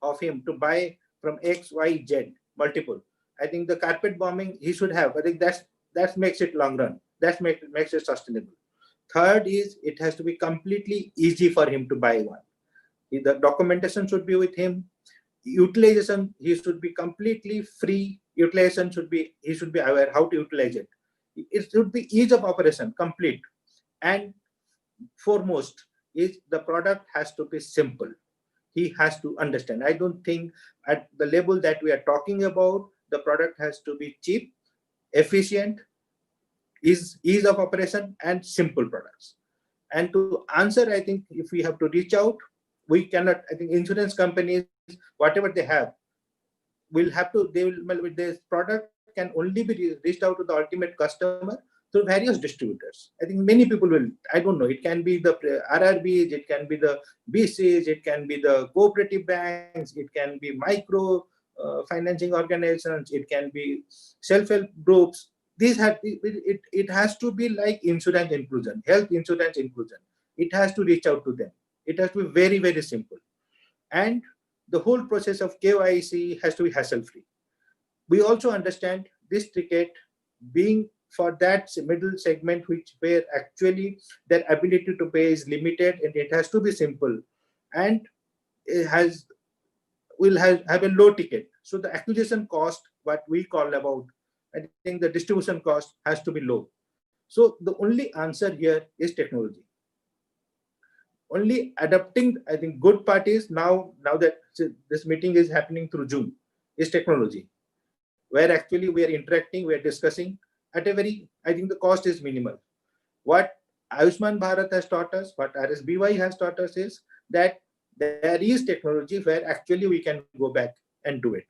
of him to buy from X, Y, Z, multiple. I think the carpet bombing he should have. I think that makes it long run. That makes it sustainable. Third is it has to be completely easy for him to buy one. The documentation should be with him. Utilization, he should be completely free. Utilization he should be aware how to utilize it. It should be ease of operation, complete. And foremost is the product has to be simple. He has to understand. I don't think at the level that we are talking about, the product has to be cheap, efficient, ease of operation, and simple products. And to answer, I think if we have to reach out, we cannot. I think insurance companies, whatever they have, this product can only be reached out to the ultimate customer through various distributors. I think many people will, I don't know, it can be the RRBs, it can be the BCs, it can be the cooperative banks, it can be micro financing organizations, it can be self-help groups. It has to be like insurance inclusion, health insurance inclusion. It has to reach out to them. It has to be very, very simple. And the whole process of KYC has to be hassle-free. We also understand this ticket being for that middle segment, where actually their ability to pay is limited, and it has to be simple, and it will have a low ticket. So the acquisition cost, what we call about, I think the distribution cost has to be low. So the only answer here is technology. Only adapting, I think, good parties now that this meeting is happening through Zoom, is technology, where actually we are interacting, we are discussing at a very, I think the cost is minimal. What Ayushman Bharat has taught us, what RSBY has taught us is that there is technology where actually we can go back and do it.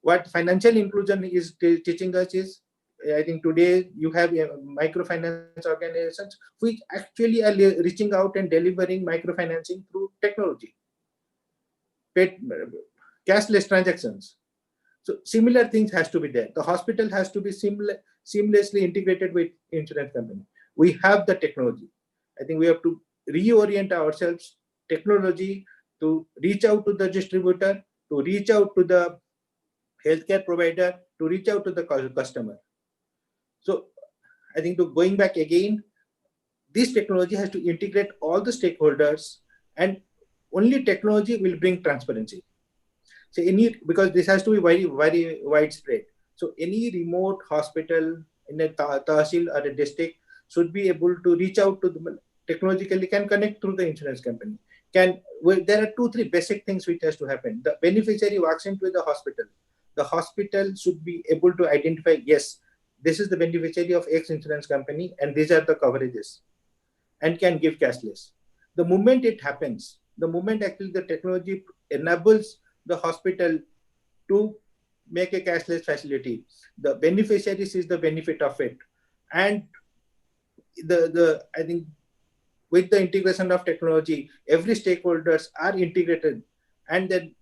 What financial inclusion is teaching us is, I think today you have microfinance organizations which actually are reaching out and delivering microfinancing through technology, cashless transactions. So similar things has to be there. The hospital has to be seamlessly integrated with insurance company. We have the technology. I think we have to reorient ourselves, technology, to reach out to the distributor, to reach out to the healthcare provider, to reach out to the customer. So I think going back again, this technology has to integrate all the stakeholders, and only technology will bring transparency. So because this has to be very, very widespread. So any remote hospital in a tahsil or a district should be able to reach out to them technologically, can connect through the insurance company. There are 2-3 basic things which has to happen. The beneficiary walks into the hospital. The hospital should be able to identify, yes, this is the beneficiary of X insurance company, and these are the coverages, and can give cashless. The moment it happens, the moment actually the technology enables the hospital to make a cashless facility, the beneficiary sees the benefit of it, and I think with the integration of technology, every stakeholders are integrated, and then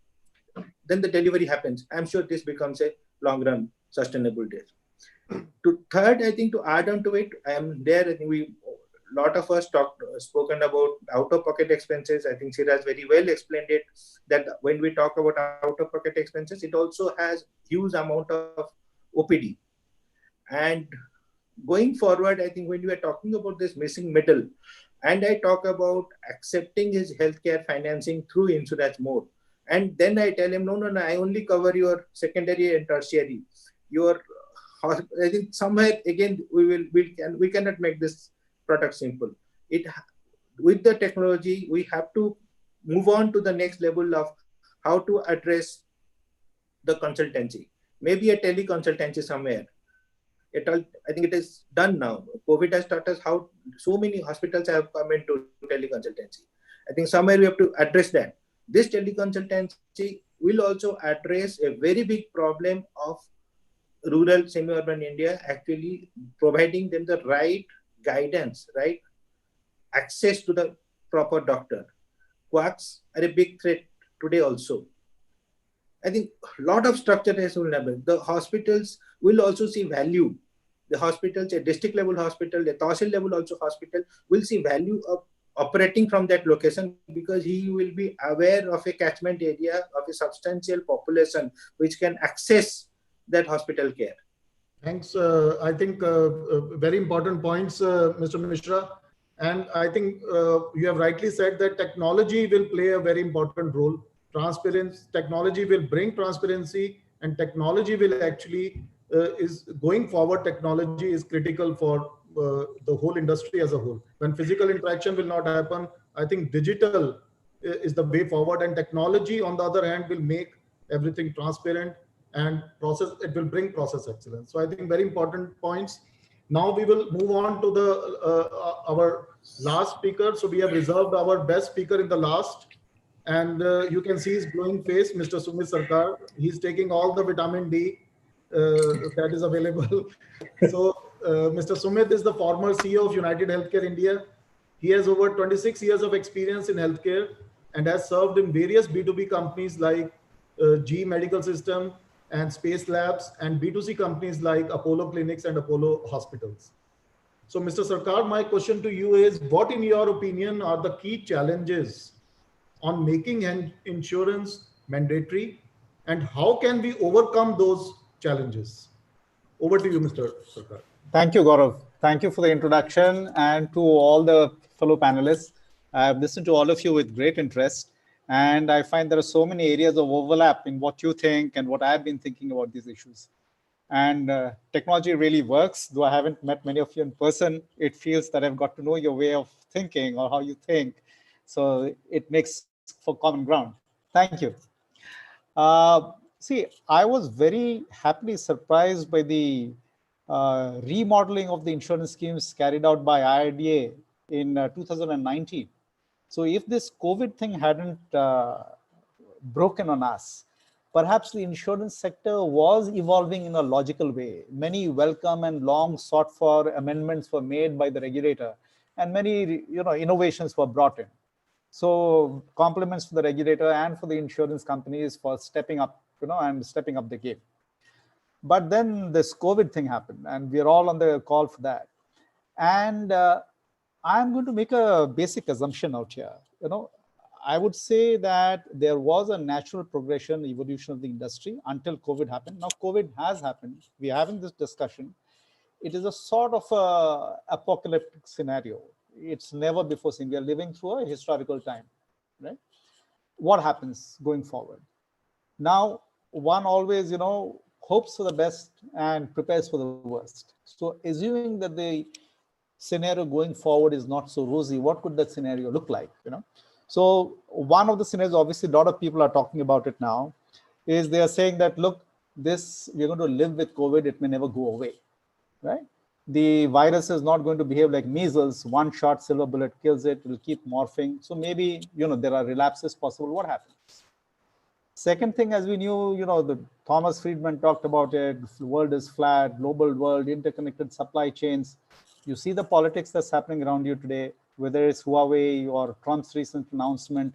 the delivery happens. I'm sure this becomes a long run sustainable deal. Third, I think to add on to it, I am there. I think lot of us spoken about out-of-pocket expenses. I think Siraj very well explained it, that when we talk about out-of-pocket expenses, it also has huge amount of OPD. And going forward, I think when we are talking about this missing middle, and I talk about accepting his healthcare financing through insurance mode, and then I tell him, no, I only cover your secondary and tertiary. I think somewhere again we cannot make this product simple. With the technology, we have to move on to the next level of how to address the consultancy. Maybe a teleconsultancy somewhere. I think it is done now. COVID has taught us how so many hospitals have come into teleconsultancy. I think somewhere we have to address that. This teleconsultancy will also address a very big problem of rural, semi-urban India, actually providing them the right guidance, right access to the proper doctor. Quacks are a big threat today also. I think a lot of structure has to happen. The hospitals will also see value. The hospitals, a district level hospital, a tahsil level also hospital, will see value of operating from that location, because he will be aware of a catchment area of a substantial population which can access that hospital care. Thanks. I think very important points, Mr. Mishra. And I think you have rightly said that technology will play a very important role. Technology will bring transparency, and technology will actually is going forward. Technology is critical for the whole industry as a whole. When physical interaction will not happen, I think digital is the way forward, and technology, on the other hand, will make everything transparent and it will bring process excellence. So I think very important points. Now we will move on to our last speaker. So we have reserved our best speaker in the last, and you can see his glowing face, Mr. Sumit Sarkar. He's taking all the vitamin D that is available. So Mr. Sumit is the former CEO of United Healthcare India. He has over 26 years of experience in healthcare and has served in various B2B companies like GE Medical System and Space Labs, and B2C companies like Apollo Clinics and Apollo Hospitals. So Mr. Sarkar, my question to you is, what in your opinion are the key challenges on making insurance mandatory, and how can we overcome those challenges? Over to you, Mr. Sarkar. Thank you, Gaurav. Thank you for the introduction, and to all the fellow panelists. I've listened to all of you with great interest, and I find there are so many areas of overlap in what you think and what I've been thinking about these issues. And technology really works. Though I haven't met many of you in person, it feels that I've got to know your way of thinking or how you think. So it makes for common ground. Thank you. See, I was very happily surprised by the remodeling of the insurance schemes carried out by IRDA in 2019. So if this COVID thing hadn't broken on us, perhaps the insurance sector was evolving in a logical way. Many welcome and long sought for amendments were made by the regulator, and many innovations were brought in. So compliments to the regulator and for the insurance companies for stepping up, and stepping up the game. But then this COVID thing happened, and we're all on the call for that. And I'm going to make a basic assumption out here. I would say that there was a natural progression, evolution of the industry until COVID happened. Now COVID has happened. We're having this discussion. It is a sort of a apocalyptic scenario. It's never before seen. We are living through a historical time, right? What happens going forward? Now, one always, hopes for the best and prepares for the worst. So assuming that the scenario going forward is not so rosy, what could that scenario look like? So one of the scenarios, obviously a lot of people are talking about it now, is they are saying that, look, we're going to live with COVID, it may never go away, right? The virus is not going to behave like measles. One shot silver bullet kills it, it will keep morphing. So maybe, there are relapses possible. What happens? Second thing, as we knew, the Thomas Friedman talked about it, the world is flat, global world, interconnected supply chains. You see the politics that's happening around you today, whether it's Huawei or Trump's recent announcement,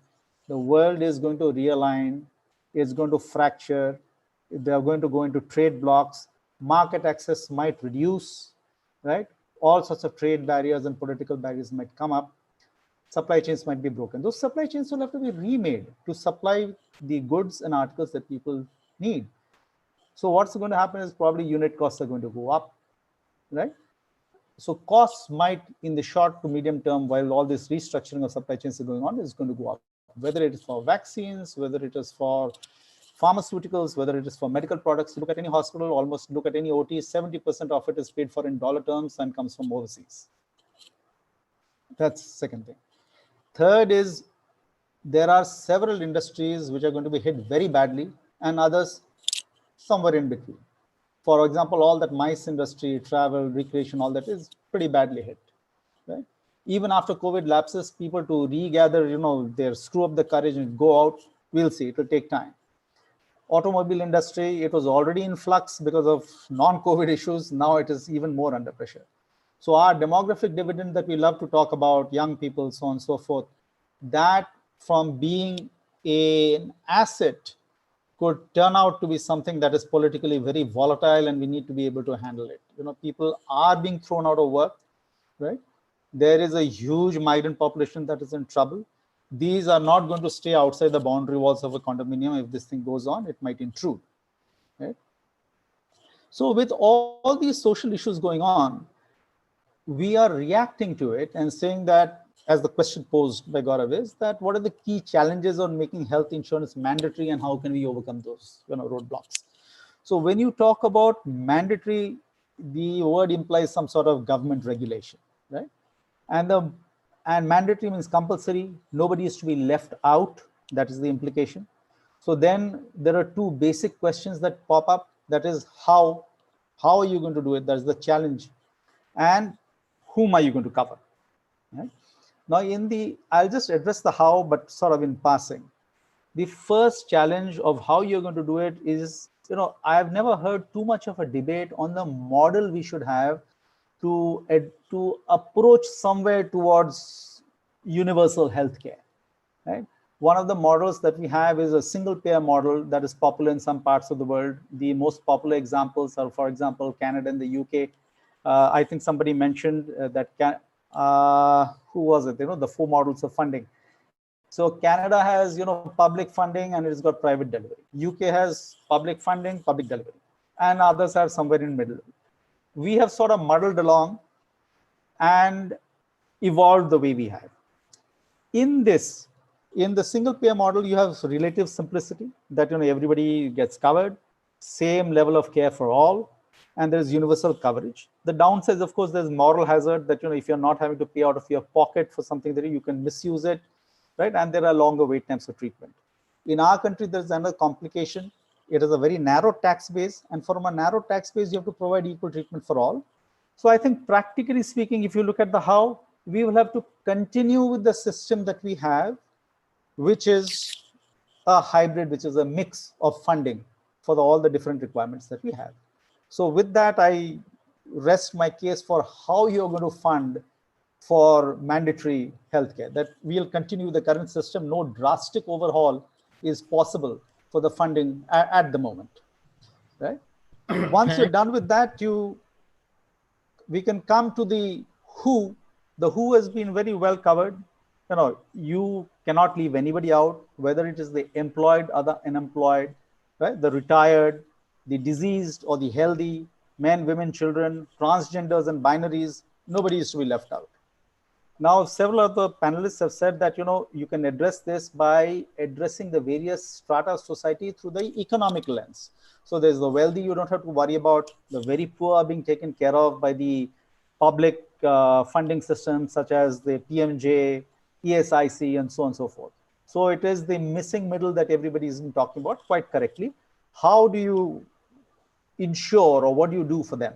the world is going to realign, it's going to fracture, they're going to go into trade blocks, market access might reduce, right? All sorts of trade barriers and political barriers might come up. Supply chains might be broken. Those supply chains will have to be remade to supply the goods and articles that people need. So what's going to happen is probably unit costs are going to go up, right? So costs might, in the short to medium term, while all this restructuring of supply chains is going on, is going to go up. Whether it is for vaccines, whether it is for pharmaceuticals, whether it is for medical products. Look at any hospital, almost look at any OT, 70% of it is paid for in dollar terms and comes from overseas. That's the second thing. Third is, there are several industries which are going to be hit very badly and others somewhere in between. For example, all that MICE industry, travel, recreation, all that is pretty badly hit, right? Even after COVID lapses, people to regather, screw up the courage and go out, we'll see, it will take time. Automobile industry, it was already in flux because of non-COVID issues. Now it is even more under pressure. So our demographic dividend that we love to talk about, young people, so on and so forth, that from being an asset could turn out to be something that is politically very volatile, and we need to be able to handle it. People are being thrown out of work, right? There is a huge migrant population that is in trouble. These are not going to stay outside the boundary walls of a condominium. If this thing goes on, it might intrude, right? So with all these social issues going on, we are reacting to it and saying that, as the question posed by Gaurav is, that what are the key challenges on making health insurance mandatory and how can we overcome those roadblocks? So when you talk about mandatory, the word implies some sort of government regulation, right? And mandatory means compulsory. Nobody is to be left out. That is the implication. So then there are two basic questions that pop up. That is, how are you going to do it? That's the challenge. And whom are you going to cover? Right? Now, I'll just address the how, but sort of in passing. The first challenge of how you're going to do it is, I have never heard too much of a debate on the model we should have to approach somewhere towards universal healthcare, right? One of the models that we have is a single payer model that is popular in some parts of the world. The most popular examples are, for example, Canada and the UK. I think somebody mentioned that, who was it? The four models of funding. So Canada has, public funding and it's got private delivery. UK has public funding, public delivery, and others are somewhere in the middle. we have sort of muddled along and evolved the way we have. In this, in the single payer model, you have relative simplicity that everybody gets covered, same level of care for all, and there's universal coverage. The downside, of course, there's moral hazard that if you're not having to pay out of your pocket for something that you can misuse it, right? And there are longer wait times for treatment. In our country, there's another complication. It is a very narrow tax base, and from a narrow tax base, you have to provide equal treatment for all. So I think practically speaking, if you look at the how, we will have to continue with the system that we have, which is a hybrid, which is a mix of funding for all the different requirements that we have. So with that, I rest my case for how you're going to fund for mandatory healthcare, that we'll continue the current system. No drastic overhaul is possible for the funding at the moment, right? Once you're done with that, we can come to the who. The who has been very well covered. You cannot leave anybody out, whether it is the employed or the unemployed, right? The retired, the diseased or the healthy, men, women, children, transgenders and binaries, nobody is to be left out. Now, several of the panelists have said that, you can address this by addressing the various strata of society through the economic lens. So there's the wealthy, you don't have to worry about. The very poor are being taken care of by the public funding systems such as the PMJ, ESIC, and so on and so forth. So it is the missing middle that everybody is talking about quite correctly. How do you ensure, or what do you do for them?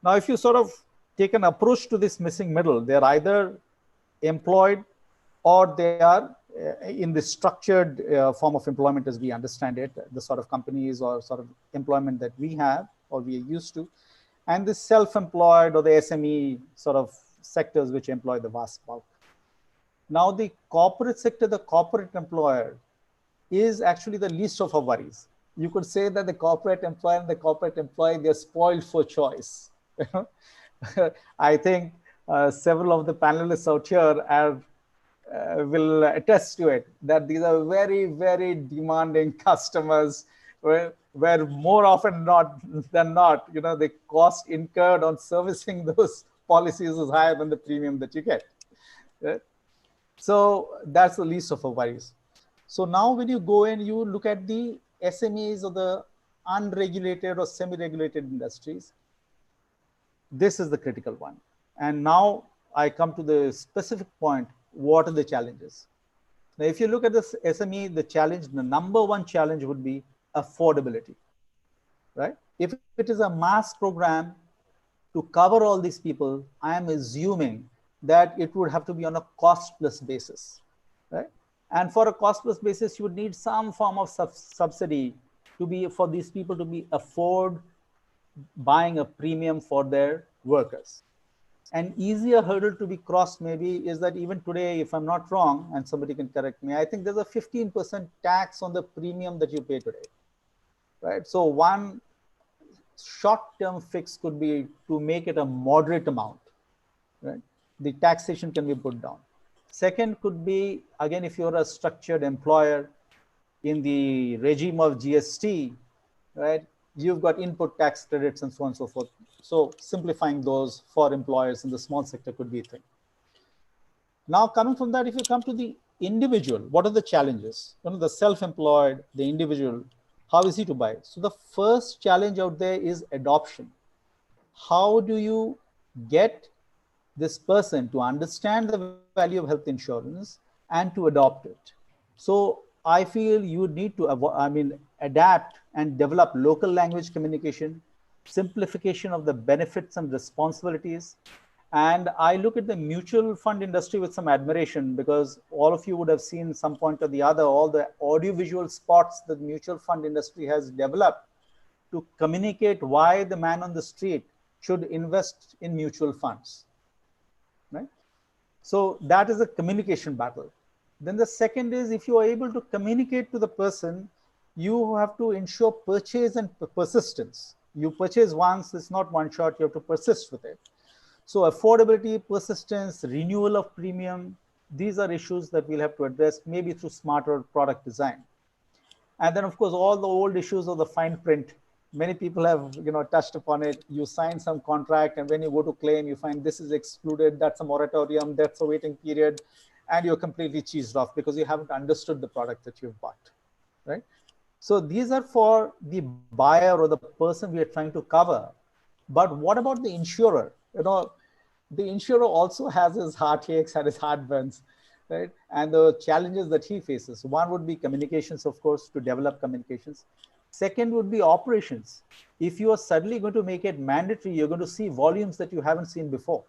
Now, if you sort of take an approach to this missing middle, they're either employed or they are in the structured form of employment as we understand it, the sort of companies or sort of employment that we have or we are used to, and the self-employed or the SME sort of sectors which employ the vast bulk. Now, the corporate sector, the corporate employer is actually the least of our worries. You could say that the corporate employer and the corporate employee, they're spoiled for choice. I think several of the panelists out here will attest to it, that these are very, very demanding customers where more often than not, the cost incurred on servicing those policies is higher than the premium that you get. Right? So that's the least of our worries. So now when you go in, you look at the SMEs or the unregulated or semi-regulated industries, this is the critical one. And now I come to the specific point, what are the challenges? Now, if you look at this SME, the number one challenge would be affordability, right? If it is a mass program to cover all these people, I am assuming that it would have to be on a cost plus basis, right? And for a cost plus basis, you would need some form of subsidy for these people to afford buying a premium for their workers. An easier hurdle to be crossed maybe is that even today, if I'm not wrong, and somebody can correct me, I think there's a 15% tax on the premium that you pay today, right? So one short-term fix could be to make it a moderate amount, right? The taxation can be put down. Second could be, again, if you're a structured employer in the regime of GST, right? You've got input tax credits and so on and so forth. So simplifying those for employers in the small sector could be a thing. Now, coming from that, if you come to the individual, what are the challenges? The self-employed, the individual, how is he to buy? So the first challenge out there is adoption. How do you get this person to understand the value of health insurance and to adopt it? So I feel you need to, adapt and develop local language communication, simplification of the benefits and responsibilities. And I look at the mutual fund industry with some admiration, because all of you would have seen some point or the other, all the audiovisual spots that the mutual fund industry has developed to communicate why the man on the street should invest in mutual funds, right? So that is a communication battle. Then the second is, if you are able to communicate to the person, you have to ensure purchase and persistence. You purchase once, it's not one shot, you have to persist with it. So affordability, persistence, renewal of premium, these are issues that we'll have to address, maybe through smarter product design. And then, of course, all the old issues of the fine print many people have, touched upon it. You sign some contract, and when you go to claim, you find this is excluded, that's a moratorium, that's a waiting period, and you're completely cheesed off because you haven't understood the product that you've bought, right? So these are for the buyer or the person we are trying to cover. But what about the insurer? The insurer also has his heartaches and his heartburns, right? And the challenges that he faces. One would be communications, of course, to develop communications. Second would be operations. If you are suddenly going to make it mandatory, you're going to see volumes that you haven't seen before,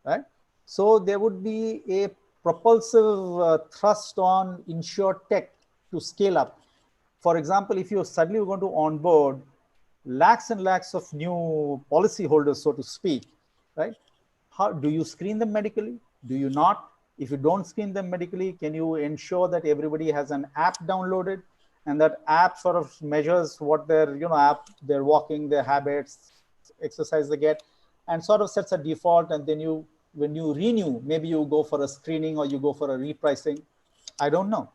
right? So there would be a propulsive thrust on InsurTech to scale up. For example, if you're suddenly going to onboard lakhs and lakhs of new policyholders, so to speak, right? How do you screen them medically? Do you not? If you don't screen them medically, can you ensure that everybody has an app downloaded, and that app sort of measures what their, they're walking, their habits, exercise they get, and sort of sets a default. And then when you renew, maybe you go for a screening or you go for a repricing. I don't know.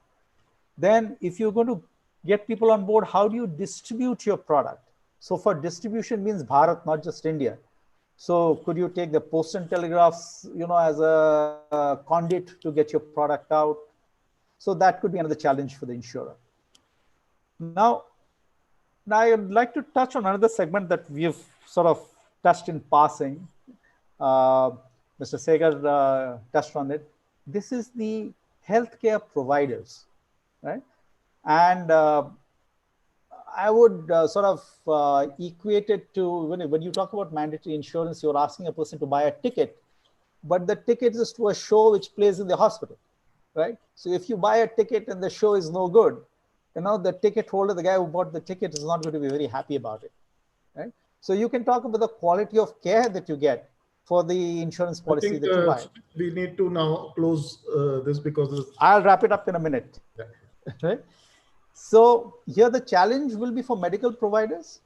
Then if you're going to get people on board, how do you distribute your product? So for distribution means Bharat, not just India. So could you take the post and telegraphs, as a conduit to get your product out? So that could be another challenge for the insurer. Now I'd like to touch on another segment that we've sort of touched in passing. Mr. Segar touched on it. This is the healthcare providers, right? And I would sort of equate it to when you talk about mandatory insurance, you're asking a person to buy a ticket, but the ticket is to a show which plays in the hospital, right? So if you buy a ticket and the show is no good, the ticket holder, the guy who bought the ticket, is not going to be very happy about it, right? So you can talk about the quality of care that you get for the insurance policy that you buy. We need to now close this because I'll wrap it up in a minute. Yeah. Right? So here the challenge will be for medical providers,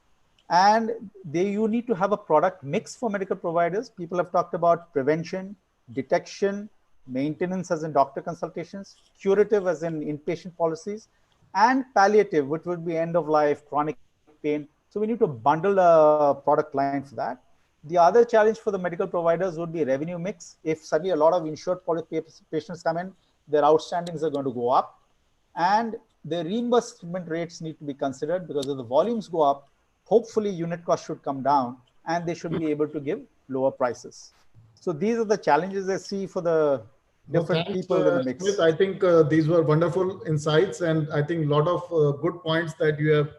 and you need to have a product mix for medical providers. People have talked about prevention, detection, maintenance as in doctor consultations, curative as in inpatient policies, and palliative, which would be end of life, chronic pain. So we need to bundle a product line for that. The other challenge for the medical providers would be revenue mix. If suddenly a lot of insured patients come in, their outstandings are going to go up, and the reimbursement rates need to be considered, because if the volumes go up, hopefully unit cost should come down and they should be able to give lower prices. So these are the challenges I see for the different people in the mix. Smith, I think these were wonderful insights, and I think a lot of good points that you have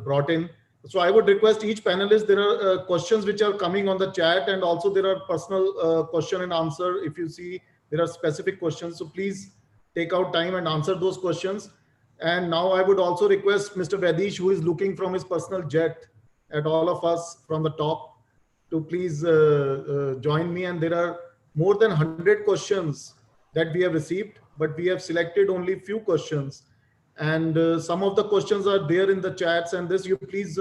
brought in. So I would request each panelist, there are questions which are coming on the chat, and also there are personal question and answer. If you see, there are specific questions. So please take out time and answer those questions. And now I would also request Mr. Vedish, who is looking from his personal jet at all of us from the top, to please join me. And there are more than 100 questions that we have received, but we have selected only few questions. And some of the questions are there in the chats, and this you please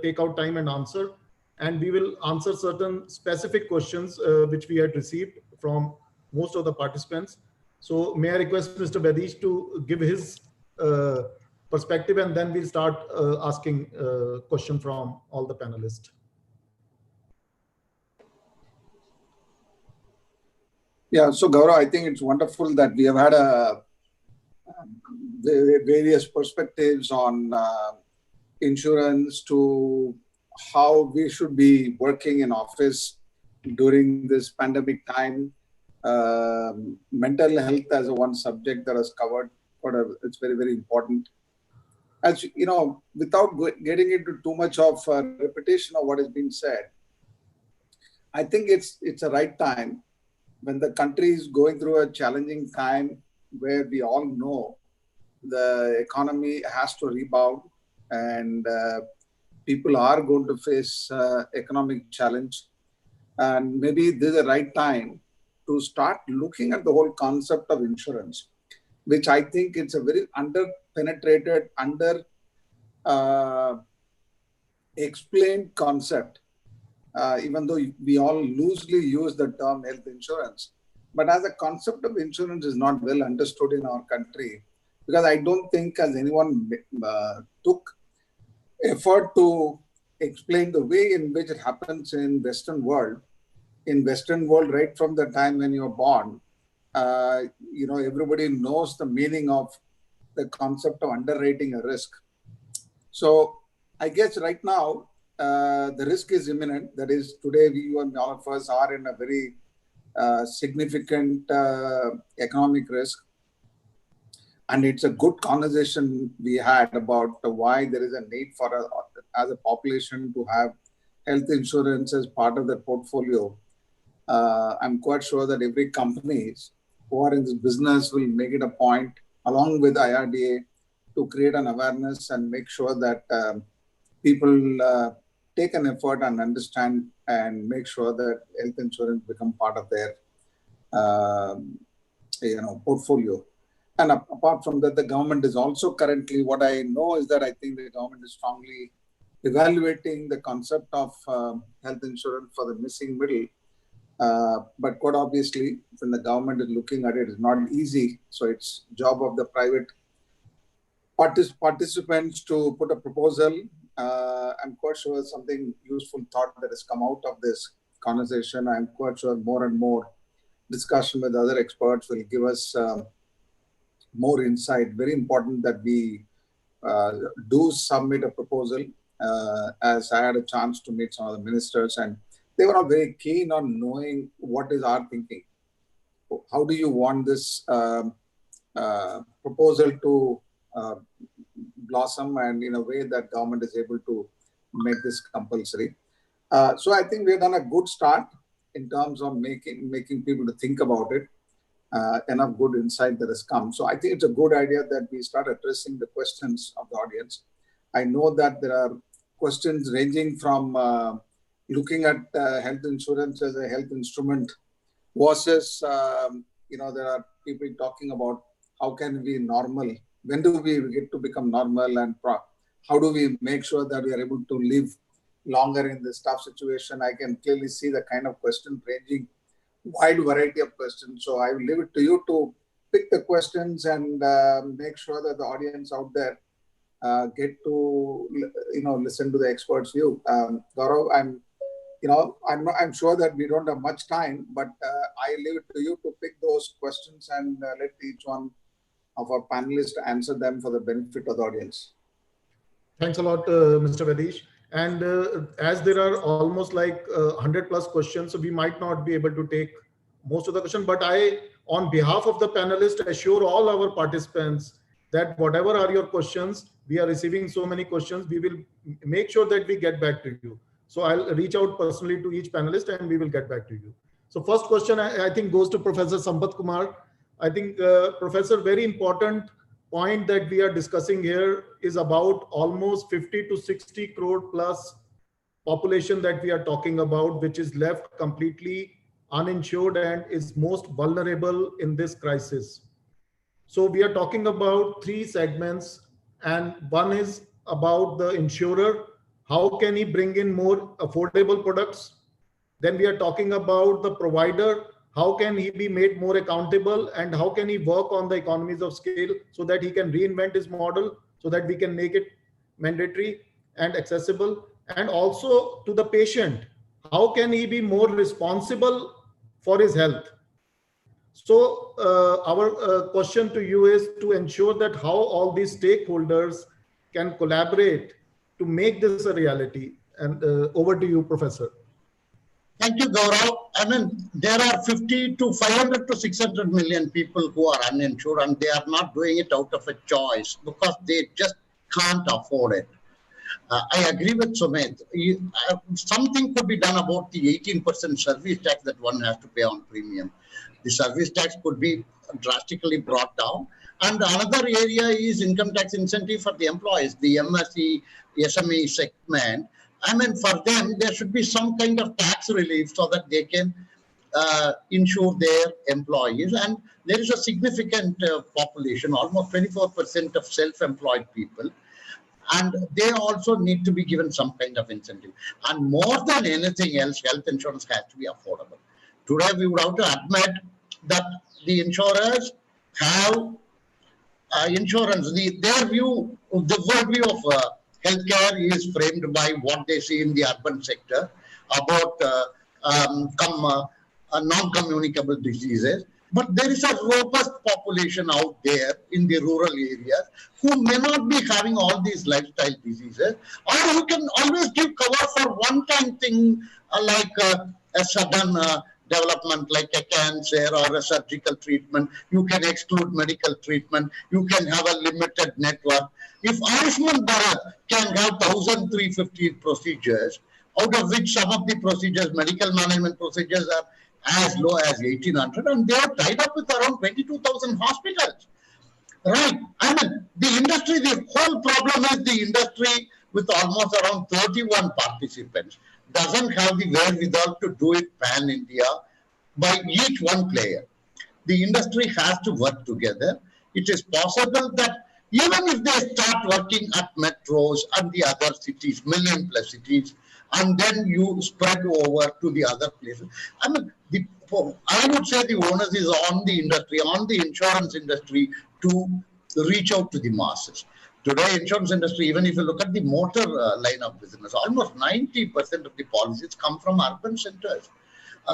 take out time and answer. And we will answer certain specific questions which we had received from most of the participants. So may I request Mr. Vedish to give his perspective, and then we'll start asking question from all the panelists. Yeah, so Gaurav, I think it's wonderful that we have had various perspectives on insurance, to how we should be working in office during this pandemic time. Mental health as one subject that is covered, but it's very, very important. As you know, without getting into too much of repetition of what has been said, I think it's a right time when the country is going through a challenging time, where we all know the economy has to rebound, and people are going to face economic challenge. And maybe this is the right time to start looking at the whole concept of insurance, which I think it's a very under-penetrated, explained concept, even though we all loosely use the term health insurance. But as a concept of insurance is not well understood in our country, because I don't think, as anyone took, effort to explain the way in which it happens in Western world. In Western world, right from the time when you're born, everybody knows the meaning of the concept of underwriting a risk. So I guess right now, the risk is imminent. That is, today we and all of us are in a very significant economic risk. And it's a good conversation we had about why there is a need for as a population to have health insurance as part of their portfolio. I'm quite sure that every company who are in this business will make it a point, along with IRDA, to create an awareness and make sure that people take an effort and understand and make sure that health insurance become part of their portfolio. And apart from that, the government is also currently, what I know is that I think the government is strongly evaluating the concept of health insurance for the missing middle. But quite obviously, when the government is looking at it, it's not easy. So it's job of the private participants to put a proposal. I'm quite sure something useful thought that has come out of this conversation. I'm quite sure more and more discussion with other experts will give us more insight. Very important that we do submit a proposal, as I had a chance to meet some of the ministers, and they were all very keen on knowing what is our thinking. How do you want this proposal to blossom, and in a way that government is able to make this compulsory. So I think we've done a good start in terms of making people to think about it. Enough good insight that has come. So I think it's a good idea that we start addressing the questions of the audience. I know that there are questions ranging from looking at health insurance as a health instrument versus, there are people talking about how can we normal, when do we get to become normal, and how do we make sure that we are able to live longer in this tough situation. I can clearly see the kind of question ranging wide variety of questions. So I will leave it to you to pick the questions and make sure that the audience out there get to listen to the experts' view. Gaurav, I'm sure that we don't have much time, but I leave it to you to pick those questions and let each one of our panelists answer them for the benefit of the audience. Thanks a lot, Mr. Vadish. And as there are almost like 100 plus questions, so we might not be able to take most of the question, but I, on behalf of the panelists, assure all our participants that whatever are your questions, we are receiving so many questions, we will make sure that we get back to you. So I'll reach out personally to each panelist and we will get back to you. So first question, I think goes to Professor Sampath Kumar. I think, Professor, very important point that we are discussing here is about almost 50 to 60 crore plus population that we are talking about, which is left completely uninsured and is most vulnerable in this crisis. So we are talking about three segments, and one is about the insurer. How can he bring in more affordable products? Then we are talking about the provider. How can he be made more accountable, and how can he work on the economies of scale so that he can reinvent his model so that we can make it mandatory and accessible? And also to the patient, how can he be more responsible for his health? So our question to you is to ensure that how all these stakeholders can collaborate to make this a reality. And over to you, Professor. Thank you, Gaurav. I mean, there are 50 to 500 to 600 million people who are uninsured, and they are not doing it out of a choice because they just can't afford it. I agree with Sumit. Something could be done about the 18% service tax that one has to pay on premium. The service tax could be drastically brought down. And another area is income tax incentive for the employees, the MSE, SME segment. I mean, for them, there should be some kind of tax relief so that they can insure their employees. And there is a significant population, almost 24% of self-employed people. And they also need to be given some kind of incentive. And more than anything else, health insurance has to be affordable. Today, we would have to admit that the insurers have insurance. Their view, the worldview of healthcare is framed by what they see in the urban sector about non-communicable diseases. But there is a robust population out there in the rural areas who may not be having all these lifestyle diseases, or who can always give cover for one-time thing like a sudden development like a cancer or a surgical treatment. You can exclude medical treatment. You can have a limited network. If Ayushman Bharat can have 1,350 procedures, out of which some of the procedures, medical management procedures, are as low as 1,800, and they are tied up with around 22,000 hospitals. Right. I mean, the industry, the whole problem is the industry with almost around 31 participants doesn't have the wherewithal to do it pan-India by each one player. The industry has to work together. It is possible that even if they start working at metros and the other cities, million-plus cities, and then you spread over to the other places. I mean, I would say the onus is on the industry, on the insurance industry to reach out to the masses. Today, insurance industry, even if you look at the motor line of business, almost 90% of the policies come from urban centers.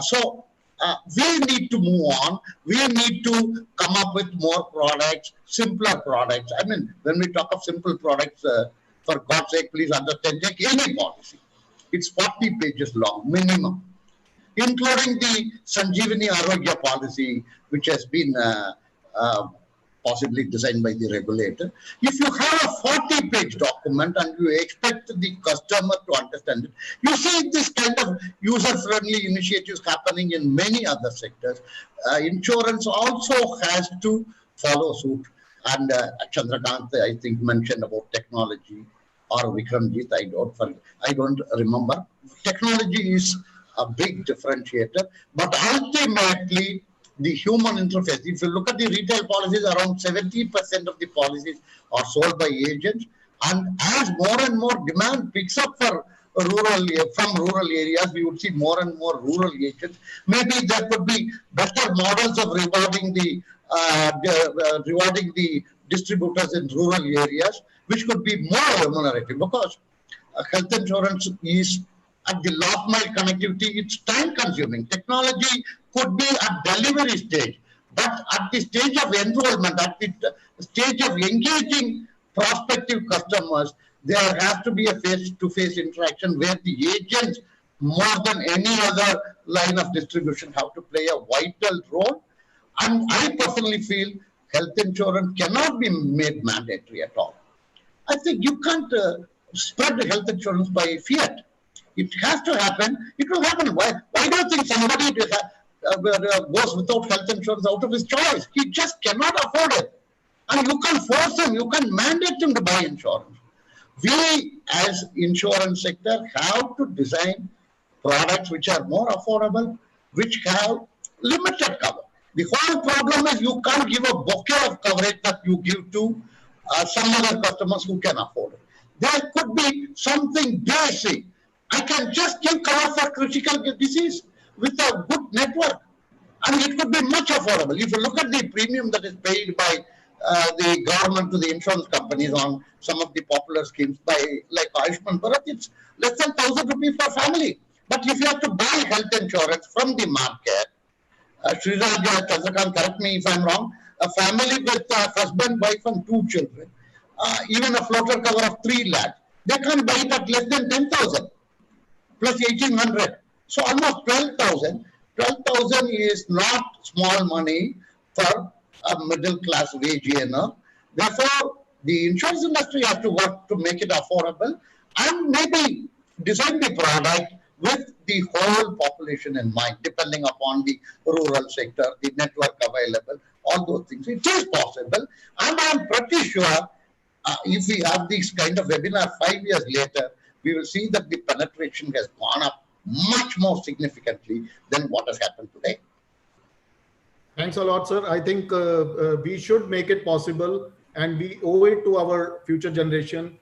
So we need to move on. We need to come up with more products, simpler products. I mean, when we talk of simple products, for God's sake, please understand, take any policy. It's 40 pages long, minimum, including the Sanjeevani Arogya policy, which has been possibly designed by the regulator. If you have a 40-page document and you expect the customer to understand it, you see this kind of user-friendly initiatives happening in many other sectors. Insurance also has to follow suit. And Chandrakant, I think, mentioned about technology, or Vikramjit, I don't remember. Technology is a big differentiator, but ultimately the human interface. If you look at the retail policies, around 70% of the policies are sold by agents, and as more and more demand picks up for from rural areas, we would see more and more rural agents. Maybe there could be better models of rewarding the distributors in rural areas, which could be more remunerative, because health insurance is at the last mile connectivity. It's time consuming. Technology could be at delivery stage, but at the stage of enrollment, at the stage of engaging prospective customers, there has to be a face-to-face interaction where the agents, more than any other line of distribution, have to play a vital role. And I personally feel health insurance cannot be made mandatory at all. I think you can't spread the health insurance by fiat. It has to happen. It will happen. Why do you think somebody goes without health insurance out of his choice? He just cannot afford it. And you can force him, you can mandate him to buy insurance. We, as insurance sector, have to design products which are more affordable, which have limited cover. The whole problem is you can't give a bouquet of coverage that you give to some other customers who can afford it. There could be something basic. I can just give cover for critical disease with a good network, and it could be much affordable. If you look at the premium that is paid by the government to the insurance companies on some of the popular schemes like Ayushman Bharat, it's less than 1,000 rupees per family. But if you have to buy health insurance from the market, Sriraj, Chandrakant, correct me if I'm wrong, a family with a husband, wife and 2 children, even a floater cover of 3 lakhs, they can buy it at less than 10,000 plus 1,800. So almost 12,000. 12,000 is not small money for a middle class wage earner. Therefore, the insurance industry has to work to make it affordable and maybe design the product with the whole population in mind, depending upon the rural sector, the network available, all those things. It is possible. And I'm pretty sure if we have this kind of webinar 5 years later, we will see that the penetration has gone up much more significantly than what has happened today. Thanks a lot, sir. I think we should make it possible, and we owe it to our future generation.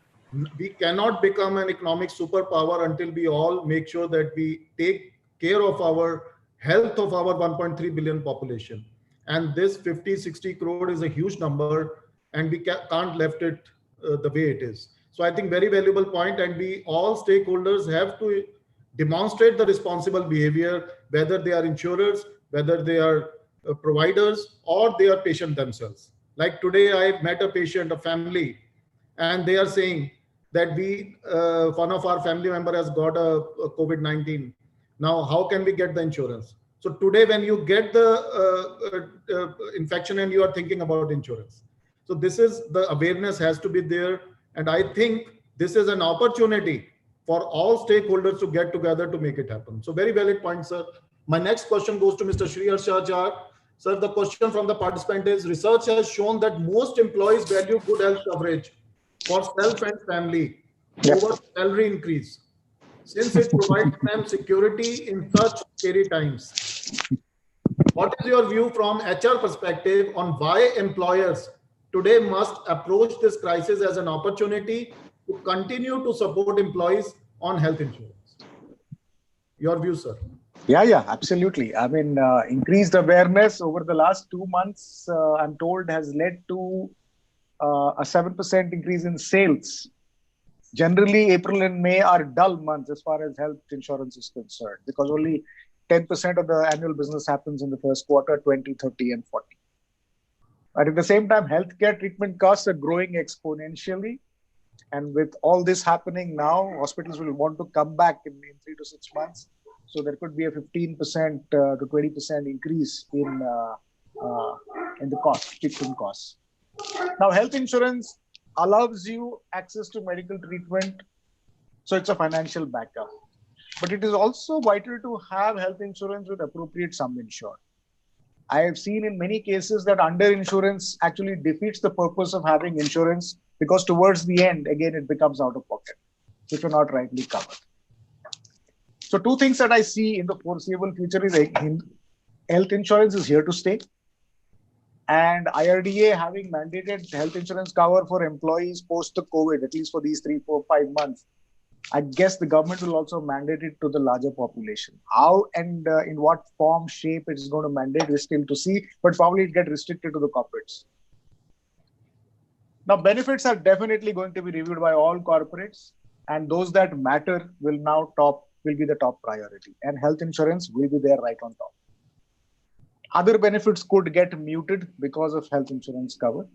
We cannot become an economic superpower until we all make sure that we take care of our health of our 1.3 billion population. And this 50-60 crore is a huge number, and we can't left it the way it is. So I think very valuable point, and we all stakeholders have to demonstrate the responsible behavior, whether they are insurers, whether they are providers, or they are patient themselves. Like today, I met a patient, a family, and they are saying that one of our family member has got a COVID-19. Now, how can we get the insurance? So today, when you get the infection and you are thinking about insurance. So this is the awareness has to be there. And I think this is an opportunity for all stakeholders to get together to make it happen. So very valid point, sir. My next question goes to Mr. Shri Harsha. Sir, the question from the participant is, research has shown that most employees value good health coverage for self and family over salary increase, since it provides them security in such scary times. What is your view from HR perspective on why employers today must approach this crisis as an opportunity to continue to support employees on health insurance? Your view, sir. Yeah, absolutely. I mean, increased awareness over the last 2 months, I'm told, has led to a 7% increase in sales. Generally, April and May are dull months as far as health insurance is concerned, because only 10% of the annual business happens in the first quarter, 20, 30, and 40. But at the same time, healthcare treatment costs are growing exponentially. And with all this happening now, hospitals will want to come back in 3 to 6 months. So there could be a 15% to 20% increase in the cost, treatment costs. Now, health insurance allows you access to medical treatment. So it's a financial backup. But it is also vital to have health insurance with appropriate sum insured. I have seen in many cases that under-insurance actually defeats the purpose of having insurance, because towards the end, again, it becomes out of pocket if you're not rightly covered. So 2 things that I see in the foreseeable future is health insurance is here to stay. And IRDA having mandated health insurance cover for employees post the COVID, at least for these 3, 4, 5 months, I guess the government will also mandate it to the larger population. How and in what form, shape it is going to mandate is still to see, but probably it get restricted to the corporates. Now, benefits are definitely going to be reviewed by all corporates, and those that matter will be the top priority, and health insurance will be there right on top. Other benefits could get muted because of health insurance cover.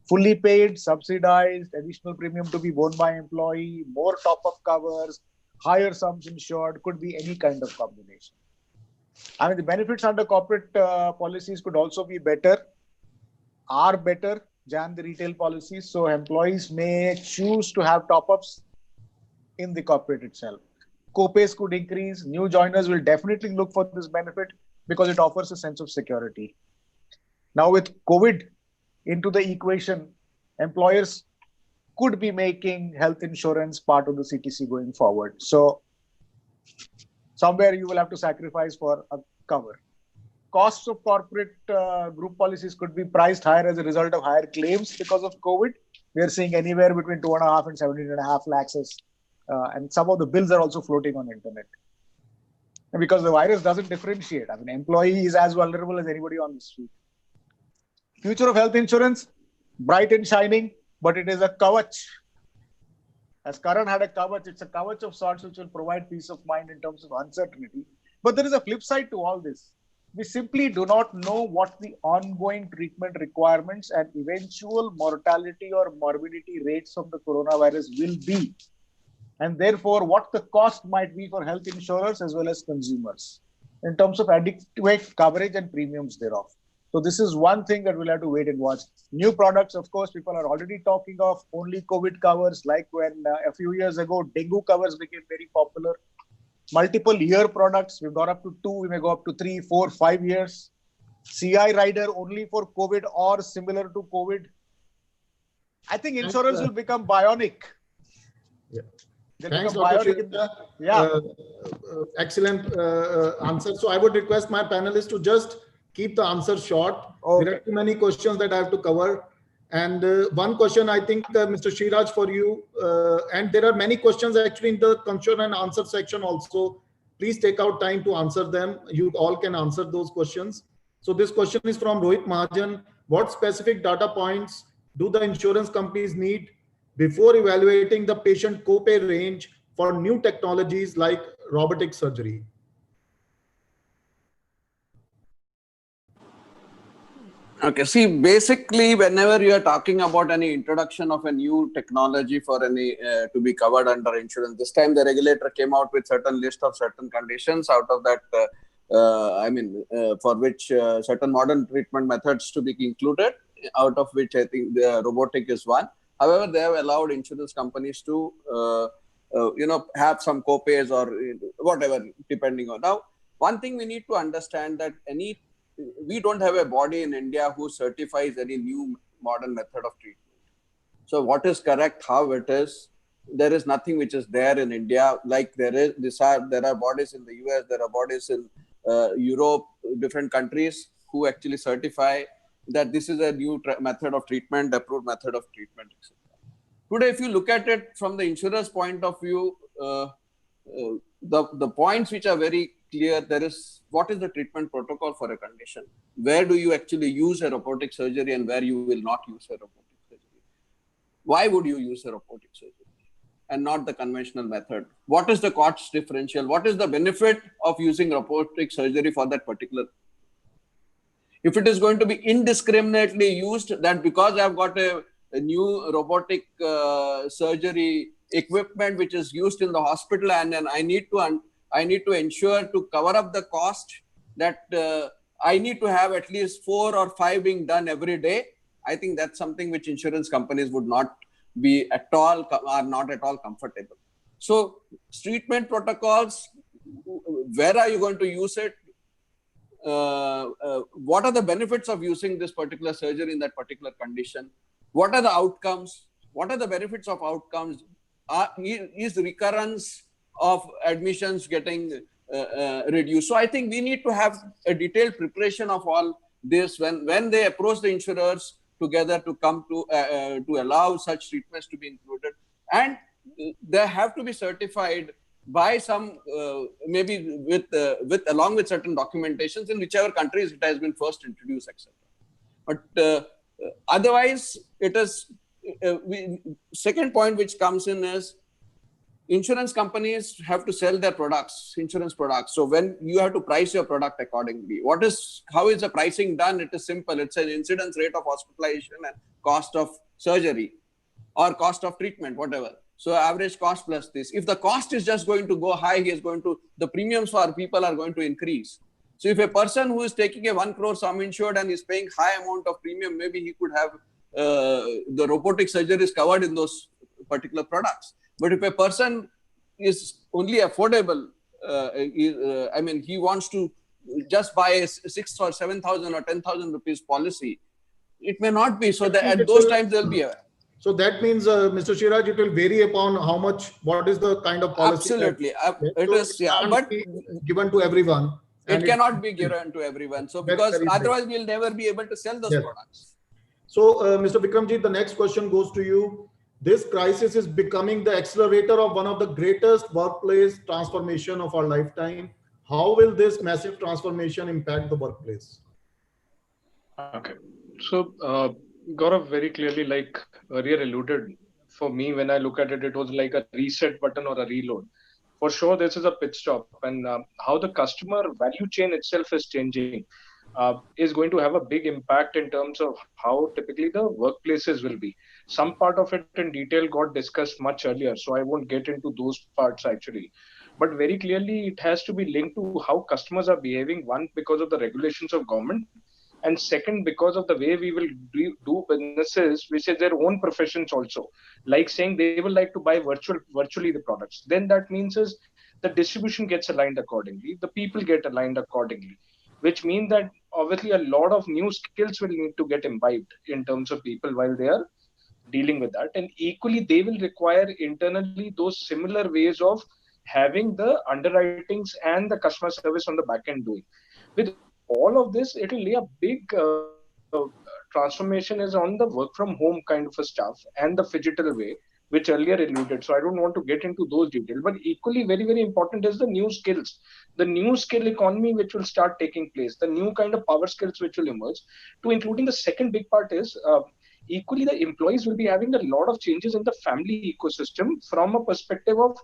Fully paid, subsidized, additional premium to be borne by employee, more top-up covers, higher sums insured, could be any kind of combination. I mean, the benefits under corporate policies could also be better, are better than the retail policies. So employees may choose to have top-ups in the corporate itself. Co-pays could increase. New joiners will definitely look for this benefit because it offers a sense of security. Now with COVID into the equation, employers could be making health insurance part of the CTC going forward. So somewhere you will have to sacrifice for a cover. Costs of corporate group policies could be priced higher as a result of higher claims because of COVID. We are seeing anywhere between 2.5 and 17.5 lakhs and some of the bills are also floating on the internet. And because the virus doesn't differentiate. I mean, employee is as vulnerable as anybody on the street. Future of health insurance, bright and shining, but it is a kavach. As Karan had a kavach, it's a kavach of sorts which will provide peace of mind in terms of uncertainty. But there is a flip side to all this. We simply do not know what the ongoing treatment requirements and eventual mortality or morbidity rates of the coronavirus will be. And therefore, what the cost might be for health insurers as well as consumers in terms of adequate coverage and premiums thereof. So this is one thing that we'll have to wait and watch. New products, of course, people are already talking of only COVID covers, like when a few years ago, dengue covers became very popular. Multiple year products, we've got up to 2, we may go up to 3, 4, 5 years. CI rider only for COVID or similar to COVID. I think insurance will become bionic. Yeah. Thanks, Dr. Shri. Excellent answer. So I would request my panelists to just keep the answer short. Okay. There are too many questions that I have to cover. And one question, I think, Mr. Sriraj, for you, and there are many questions actually in the question and answer section also. Please take out time to answer them. You all can answer those questions. So this question is from Rohit Mahajan. What specific data points do the insurance companies need before evaluating the patient copay range for new technologies like robotic surgery? Okay, see, basically, whenever you are talking about any introduction of a new technology for any to be covered under insurance, this time the regulator came out with certain list of certain conditions. Out of that, for which certain modern treatment methods to be included, out of which I think the robotic is one. However, they have allowed insurance companies to, have some co-pays or whatever, depending on. Now, one thing we need to understand that we don't have a body in India who certifies any new modern method of treatment. So what is correct, how it is, there is nothing which is there in India. Like there are bodies in the US, there are bodies in Europe, different countries who actually certify that this is a new method of treatment, approved method of treatment, etc. Today, if you look at it from the insurer's point of view, the points which are very clear, there is what is the treatment protocol for a condition? Where do you actually use a robotic surgery and where you will not use a robotic surgery? Why would you use a robotic surgery and not the conventional method? What is the cost differential? What is the benefit of using robotic surgery for that particular? If it is going to be indiscriminately used, that because I've got a new robotic surgery equipment which is used in the hospital, and then I need to ensure to cover up the cost that I need to have at least 4 or 5 being done every day. I think that's something which insurance companies would not be are not at all comfortable. So treatment protocols, where are you going to use it? What are the benefits of using this particular surgery in that particular condition? What are the outcomes? What are the benefits of outcomes? Is recurrence of admissions getting reduced? So I think we need to have a detailed preparation of all this when they approach the insurers together to come to allow such treatments to be included, and they have to be certified by some maybe with along with certain documentations in whichever countries it has been first introduced, etc. But otherwise, it is second point which comes in is insurance companies have to sell their products, insurance products. So when you have to price your product accordingly, how is the pricing done? It is simple. It's an incidence rate of hospitalization and cost of surgery or cost of treatment, whatever. So average cost plus this. If the cost is just going to go high, the premiums for people are going to increase. So if a person who is taking a 1 crore sum insured and is paying high amount of premium, maybe he could have the robotic surgery is covered in those particular products. But if a person is only affordable, he wants to just buy a 6 or 7,000 or 10,000 rupees policy, it may not be. So that at those times there'll be a. So that means, Mr. Shiraj, it will vary upon what is the kind of policy. Absolutely. It is, yeah, but given to everyone. It cannot be given to everyone. So because otherwise we'll never be able to sell those products. So, Mr. Vikramjit, the next question goes to you. This crisis is becoming the accelerator of one of the greatest workplace transformation of our lifetime. How will this massive transformation impact the workplace? Okay. So, Gaurav very clearly, like earlier alluded, for me, when I look at it, it was like a reset button or a reload. For sure, this is a pit stop, and how the customer value chain itself is changing is going to have a big impact in terms of how typically the workplaces will be. Some part of it in detail got discussed much earlier, so I won't get into those parts actually. But very clearly, it has to be linked to how customers are behaving, one, because of the regulations of government, and second, because of the way we will do businesses, which is their own professions also. Like saying they will like to buy virtually the products. Then that means is the distribution gets aligned accordingly, the people get aligned accordingly, which means that obviously a lot of new skills will need to get imbibed in terms of people while they are dealing with that. And equally, they will require internally those similar ways of having the underwritings and the customer service on the back end doing. With all of this, it will lay a big transformation is on the work from home kind of a stuff and the phygital way, which earlier alluded. So I don't want to get into those details, but equally very, very important is the new skills, the new skill economy, which will start taking place, the new kind of power skills which will emerge, to including the second big part is equally the employees will be having a lot of changes in the family ecosystem from a perspective of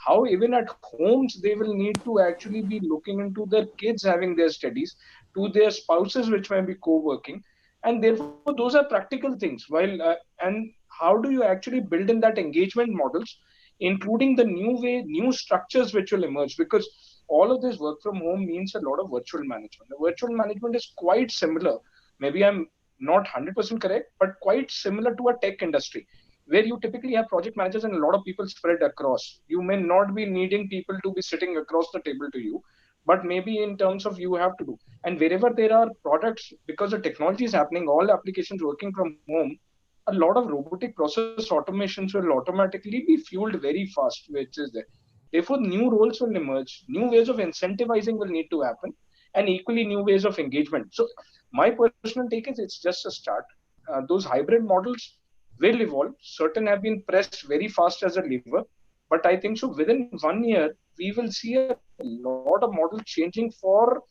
how even at homes they will need to actually be looking into their kids having their studies, to their spouses which may be co-working, and therefore those are practical things. While and how do you actually build in that engagement models, including the new structures which will emerge, because all of this work from home means a lot of virtual management. The virtual management is quite similar. Maybe I'm not 100% correct, but quite similar to a tech industry, where you typically have project managers and a lot of people spread across. You may not be needing people to be sitting across the table to you, but maybe in terms of you have to do. And wherever there are products, because the technology is happening, all applications working from home, a lot of robotic process automations will automatically be fueled very fast, which is there. Therefore, new roles will emerge, new ways of incentivizing will need to happen, and equally new ways of engagement. So, my personal take is it's just a start. Those hybrid models will evolve. Certain have been pressed very fast as a lever, but I think so within 1 year, we will see a lot of models changing for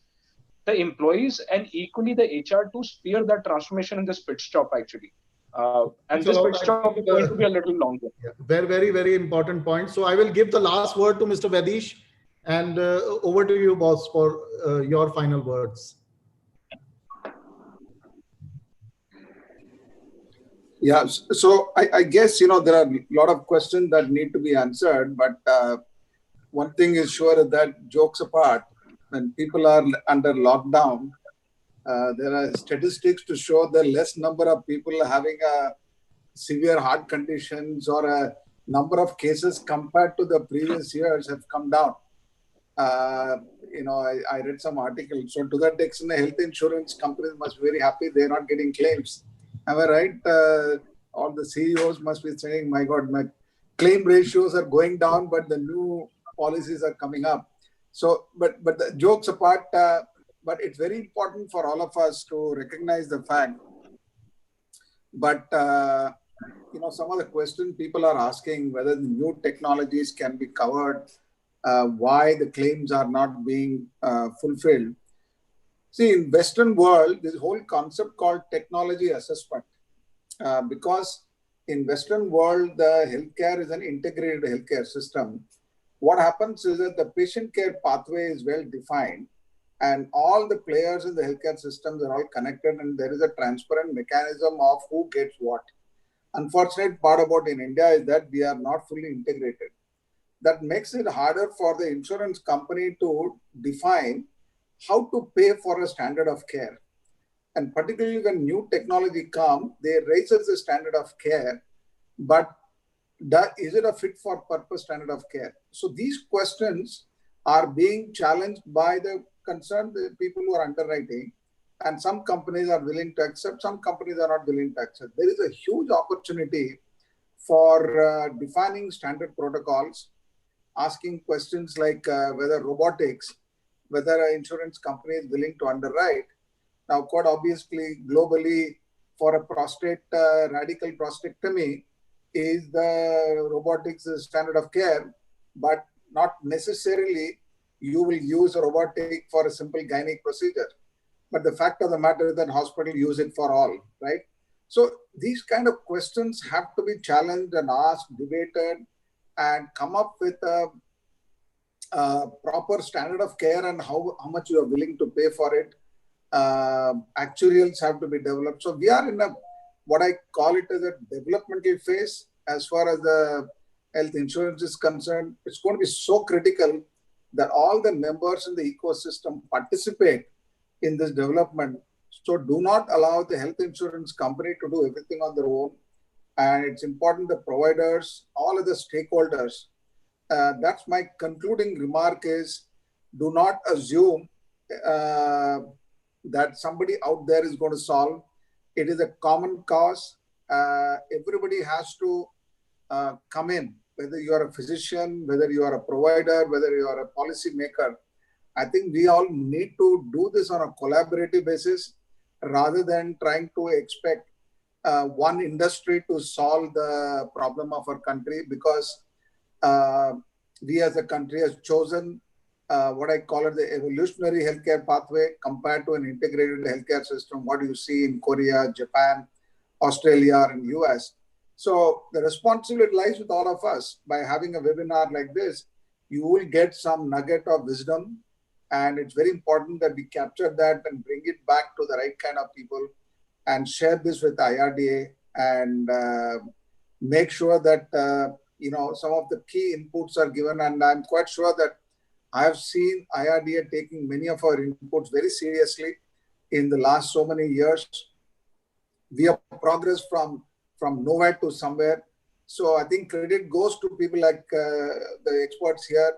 the employees and equally the HR to steer that transformation in this pit stop actually. And Thanks a this lot. pit stop is going to be a little longer. Yeah, very important point. So I will give the last word to Mr. Vedish, and over to you, boss, for your final words. Yeah, so I guess, there are a lot of questions that need to be answered, but one thing is sure that jokes apart, when people are under lockdown, there are statistics to show the less number of people having a severe heart conditions or a number of cases compared to the previous years have come down. I read some articles. So to that extent, the health insurance companies must be very happy they're not getting claims. Am I right? All the CEOs must be saying, my God, my claim ratios are going down, but the new policies are coming up. So, but the jokes apart, but it's very important for all of us to recognize the fact. But, some of the questions people are asking whether the new technologies can be covered, why the claims are not being fulfilled. See, in Western world, this whole concept called technology assessment, because in Western world, the healthcare is an integrated healthcare system. What happens is that the patient care pathway is well defined and all the players in the healthcare systems are all connected and there is a transparent mechanism of who gets what. Unfortunate part about in India is that we are not fully integrated. That makes it harder for the insurance company to define how to pay for a standard of care. And particularly when new technology comes, they raises the standard of care, but is it a fit for purpose standard of care? So these questions are being challenged by the concerned people who are underwriting, and some companies are willing to accept, some companies are not willing to accept. There is a huge opportunity for defining standard protocols, asking questions like whether robotics, whether an insurance company is willing to underwrite. Now, quite obviously, globally, for a prostate radical prostatectomy, is the robotics standard of care, but not necessarily you will use a robotic for a simple gynec procedure. But the fact of the matter is that hospitals use it for all, right? So these kind of questions have to be challenged and asked, debated, and come up with a proper standard of care and how much you are willing to pay for it. Actuarials have to be developed. So we are in what I call it as a developmental phase as far as the health insurance is concerned. It's going to be so critical that all the members in the ecosystem participate in this development. So do not allow the health insurance company to do everything on their own. And it's important the providers, all of the stakeholders. That's my concluding remark is, do not assume that somebody out there is going to solve. It is a common cause. Everybody has to come in, whether you are a physician, whether you are a provider, whether you are a policy maker. I think we all need to do this on a collaborative basis rather than trying to expect one industry to solve the problem of our country, because we as a country has chosen what I call it the evolutionary healthcare pathway compared to an integrated healthcare system. What you see in Korea, Japan, Australia or in US. So the responsibility lies with all of us. By having a webinar like this, you will get some nugget of wisdom, and it's very important that we capture that and bring it back to the right kind of people and share this with IRDA and make sure that some of the key inputs are given. And I'm quite sure that I have seen IRDA taking many of our inputs very seriously in the last so many years. We have progressed from nowhere to somewhere. So I think credit goes to people like the experts here,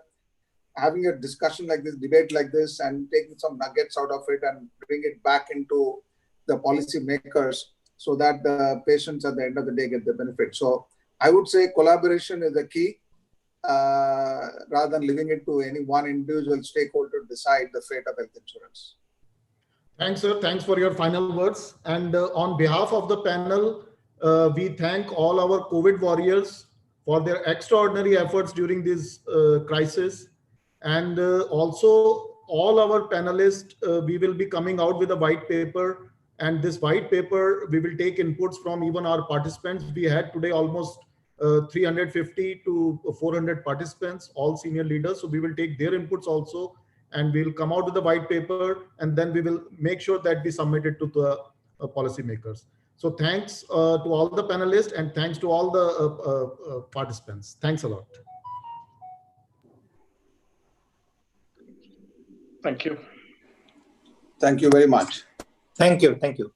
having a discussion like this, debate like this, and taking some nuggets out of it and bring it back into the policy makers so that the patients at the end of the day get the benefit. So I would say collaboration is the key, rather than leaving it to any one individual stakeholder to decide the fate of health insurance. Thanks, sir. Thanks for your final words. And on behalf of the panel, we thank all our COVID warriors for their extraordinary efforts during this crisis. And also all our panelists, we will be coming out with a white paper. And this white paper, we will take inputs from even our participants. We had today almost 350 to 400 participants, all senior leaders. So we will take their inputs also, and we'll come out with the white paper, and then we will make sure that we submit it to the policymakers. So thanks to all the panelists, and thanks to all the participants. Thanks a lot. Thank you. Thank you very much. Thank you. Thank you.